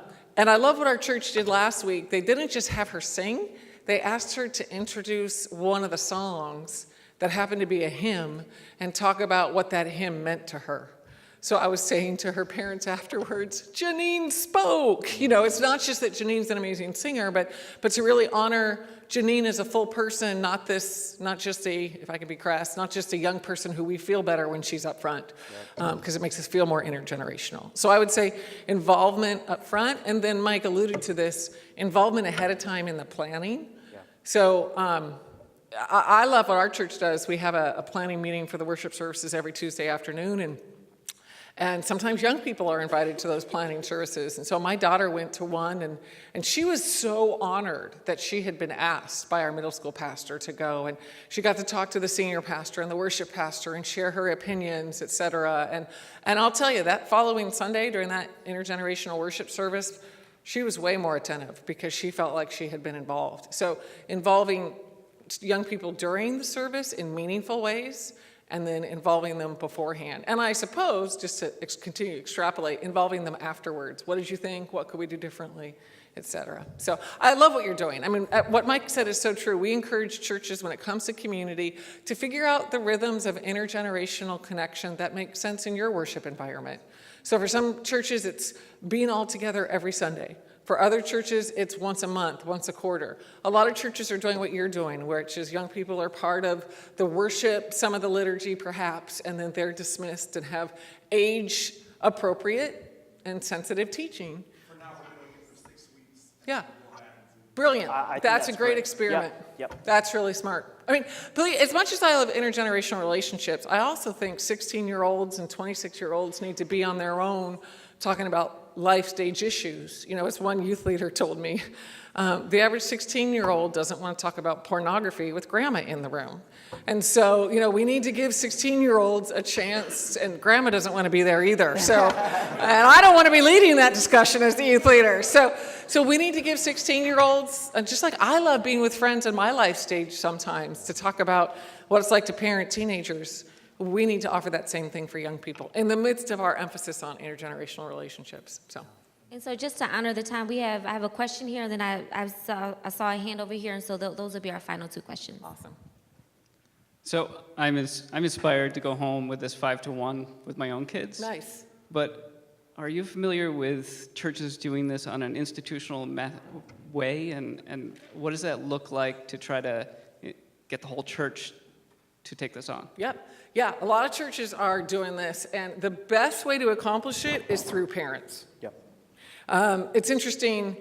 I love what our church did last week. They didn't just have her sing, they asked her to introduce one of the songs that happened to be a hymn and talk about what that hymn meant to her. So I was saying to her parents afterwards, Janine spoke. It's not just that Janine's an amazing singer, but to really honor Janine as a full person, not just if I can be crass, not just a young person who we feel better when she's up front, because it makes us feel more intergenerational. So I would say involvement up front, and then Mike alluded to this, involvement ahead of time in the planning. Yeah. So I love what our church does. We have a planning meeting for the worship services every Tuesday afternoon, and sometimes young people are invited to those planning services. And so my daughter went to one, and she was so honored that she had been asked by our middle school pastor to go. And she got to talk to the senior pastor and the worship pastor and share her opinions, et cetera. And I'll tell you, that following Sunday during that intergenerational worship service, she was way more attentive because she felt like she had been involved. So involving young people during the service in meaningful ways, and then involving them beforehand. And I suppose, just to continue to extrapolate, involving them afterwards. What did you think? What could we do differently? Et cetera. So I love what you're doing. I mean, what Mike said is so true. We encourage churches, when it comes to community, to figure out the rhythms of intergenerational connection that make sense in your worship environment. So for some churches, it's being all together every Sunday. For other churches, it's once a month, once a quarter. A lot of churches are doing what you're doing, which is young people are part of the worship, some of the liturgy perhaps, and then they're dismissed and have age-appropriate and sensitive teaching. For now, we're doing it for 6 weeks. Yeah. Brilliant. I think That's a great experiment. Yep. That's really smart. I mean, as much as I love intergenerational relationships, I also think 16-year-olds and 26-year-olds need to be on their own talking about life stage issues. As one youth leader told me, the average 16-year-old doesn't want to talk about pornography with grandma in the room. And so, we need to give 16-year-olds a chance, and grandma doesn't want to be there either. So, and I don't want to be leading that discussion as the youth leader. So we need to give 16-year-olds, just like I love being with friends in my life stage sometimes, to talk about what it's like to parent teenagers. We need to offer that same thing for young people in the midst of our emphasis on intergenerational relationships. And so just to honor the time, I have a question here, and then I saw a hand over here, and so those will be our final 2 questions. Awesome. So I'm inspired to go home with this 5-to-1 with my own kids. Nice. But are you familiar with churches doing this on an institutional way? And what does that look like to try to get the whole church to take this on? Yep. Yeah, a lot of churches are doing this, and the best way to accomplish it is through parents. Yep. It's interesting.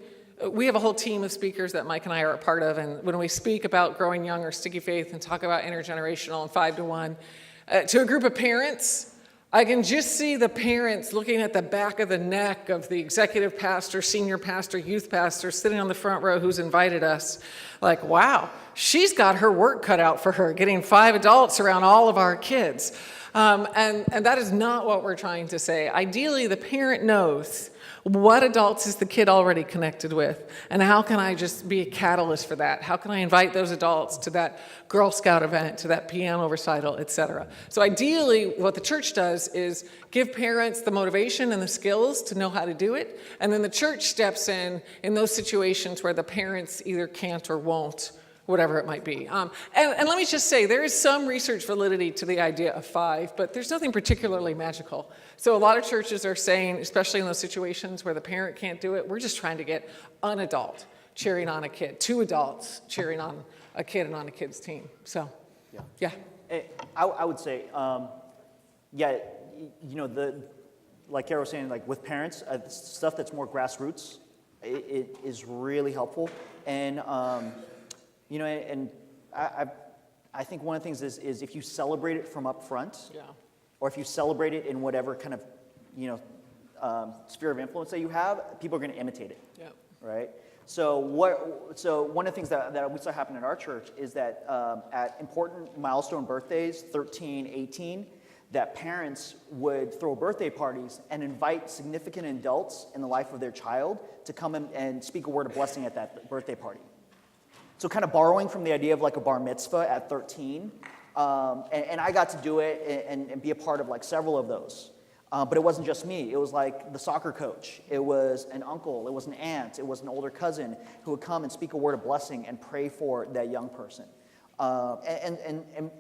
We have a whole team of speakers that Mike and I are a part of, and when we speak about growing young or sticky faith and talk about intergenerational and 5-to-1, to a group of parents, I can just see the parents looking at the back of the neck of the executive pastor, senior pastor, youth pastor sitting on the front row who's invited us. Like, wow, she's got her work cut out for her, getting 5 adults around all of our kids. And that is not what we're trying to say. Ideally, the parent knows what adults is the kid already connected with, and how can I just be a catalyst for that? How can I invite those adults to that Girl Scout event, to that piano recital, etc.? So ideally, what the church does is give parents the motivation and the skills to know how to do it, and then the church steps in those situations where the parents either can't or won't, whatever it might be. And let me just say, there is some research validity to the idea of 5, but there's nothing particularly magical. So a lot of churches are saying, especially in those situations where the parent can't do it, we're just trying to get an adult cheering on a kid, 2 adults cheering on a kid and on a kid's team. So, yeah. I would say, like Kara was saying, like with parents, stuff that's more grassroots, it is really helpful. And, and I think one of the things is if you celebrate it from up front, or if you celebrate it in whatever kind of, sphere of influence that you have, people are going to imitate it, right? So one of the things that we saw happen in our church is that at important milestone birthdays, 13, 18, that parents would throw birthday parties and invite significant adults in the life of their child to come and speak a word of blessing at that birthday party. So kind of borrowing from the idea of like a bar mitzvah at 13, and I got to do it and be a part of like several of those. But it wasn't just me. It was like the soccer coach. It was an uncle. It was an aunt. It was an older cousin who would come and speak a word of blessing and pray for that young person. And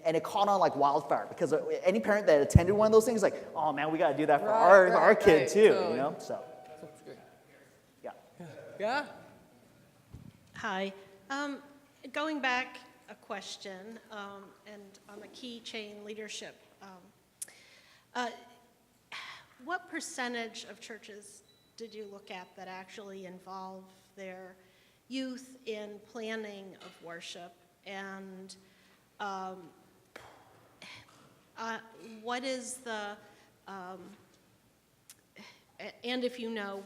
it caught on like wildfire because any parent that attended one of those things is like, oh man, we got to do that for our kid too, totally. you know? So, Yeah. Hi. Going back a question, and on the key chain leadership, what percentage of churches did you look at that actually involve their youth in planning of worship? And what is the, and if you know,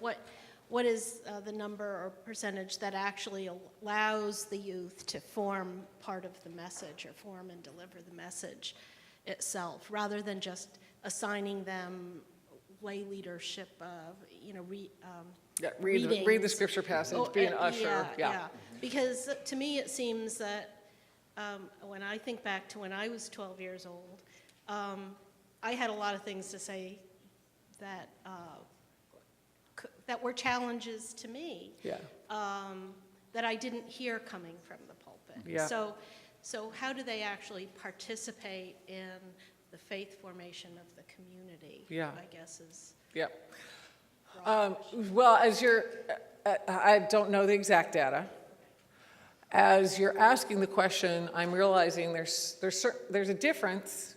what is the number or percentage that actually allows the youth to form part of the message or form and deliver the message itself, rather than just assigning them lay leadership of, Read the scripture passage, be an usher. Yeah. Because to me it seems that when I think back to when I was 12 years old, I had a lot of things to say that that were challenges to me, that I didn't hear coming from the pulpit. Yeah. So how do they actually participate in the faith formation of the community? Yeah. I guess is. Yeah. Well, I don't know the exact data. As you're asking the question, I'm realizing there's a difference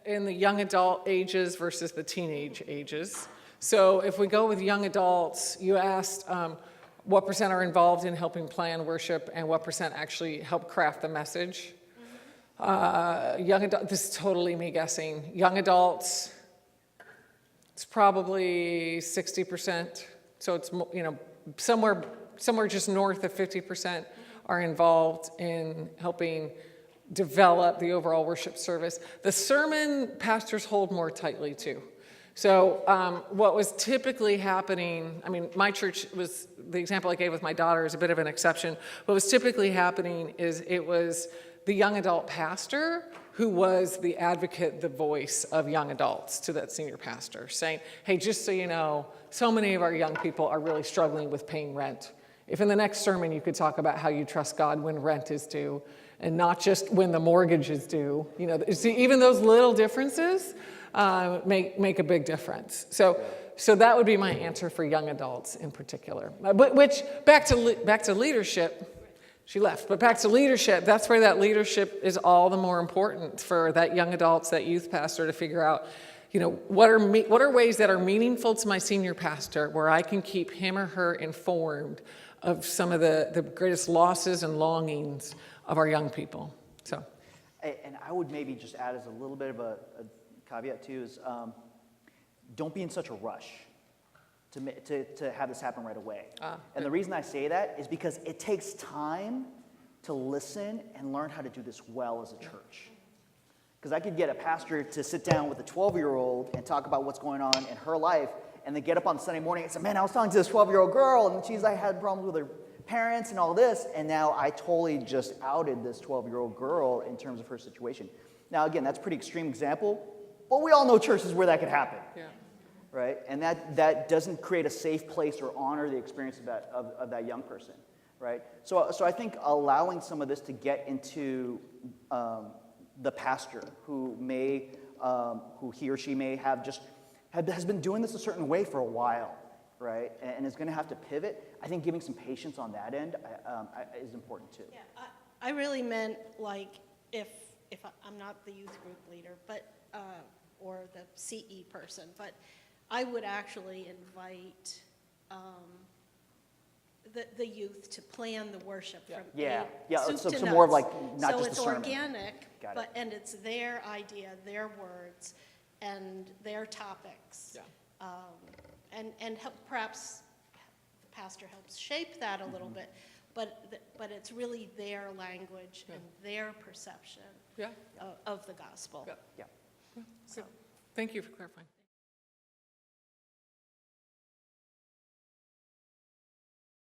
in the young adult ages versus the teenage ages. So if we go with young adults, you asked what percent are involved in helping plan worship and what percent actually help craft the message. Young adult, this is totally me guessing. Young adults, it's probably 60%. So it's somewhere just north of 50% are involved in helping develop the overall worship service. The sermon pastors hold more tightly too. So what was typically happening, my church was, the example I gave with my daughter is a bit of an exception. What was typically happening is it was the young adult pastor who was the advocate, the voice of young adults to that senior pastor, saying, hey, just so you know, so many of our young people are really struggling with paying rent. If in the next sermon you could talk about how you trust God when rent is due and not just when the mortgage is due, see, even those little differences make a big difference. So that would be my answer for young adults in particular. Which back to leadership, she left. But back to leadership, that's where that leadership is all the more important for that young adults, that youth pastor to figure out, what are ways that are meaningful to my senior pastor where I can keep him or her informed of some of the greatest losses and longings of our young people. So. And I would maybe just add as a little bit of a caveat too is don't be in such a rush to have this happen right away. And the reason I say that is because it takes time to listen and learn how to do this well as a church. Because I could get a pastor to sit down with a 12-year-old and talk about what's going on in her life, and then get up on Sunday morning and say, man, I was talking to this 12-year-old girl, and she's like had problems with her parents and all this, and now I totally just outed this 12-year-old girl in terms of her situation. Now, again, that's a pretty extreme example, but we all know churches where that could happen. Yeah. Right? And that doesn't create a safe place or honor the experience of that young person. Right? So I think allowing some of this to get into the pastor who he or she may have has been doing this a certain way for a while, right? And is going to have to pivot. I think giving some patience on that end is important too. Yeah, I really meant like if I'm not the youth group leader, but or the CE person, but I would actually invite the youth to plan the worship from soup to some nuts. more of like not so just it's the sermon. organic, Got it. and it's their idea, their words, and their topics. Yeah. And perhaps the pastor helps shape that a little bit, but it's really their language and their perception of the gospel. Yeah. Yeah. So, thank you for clarifying.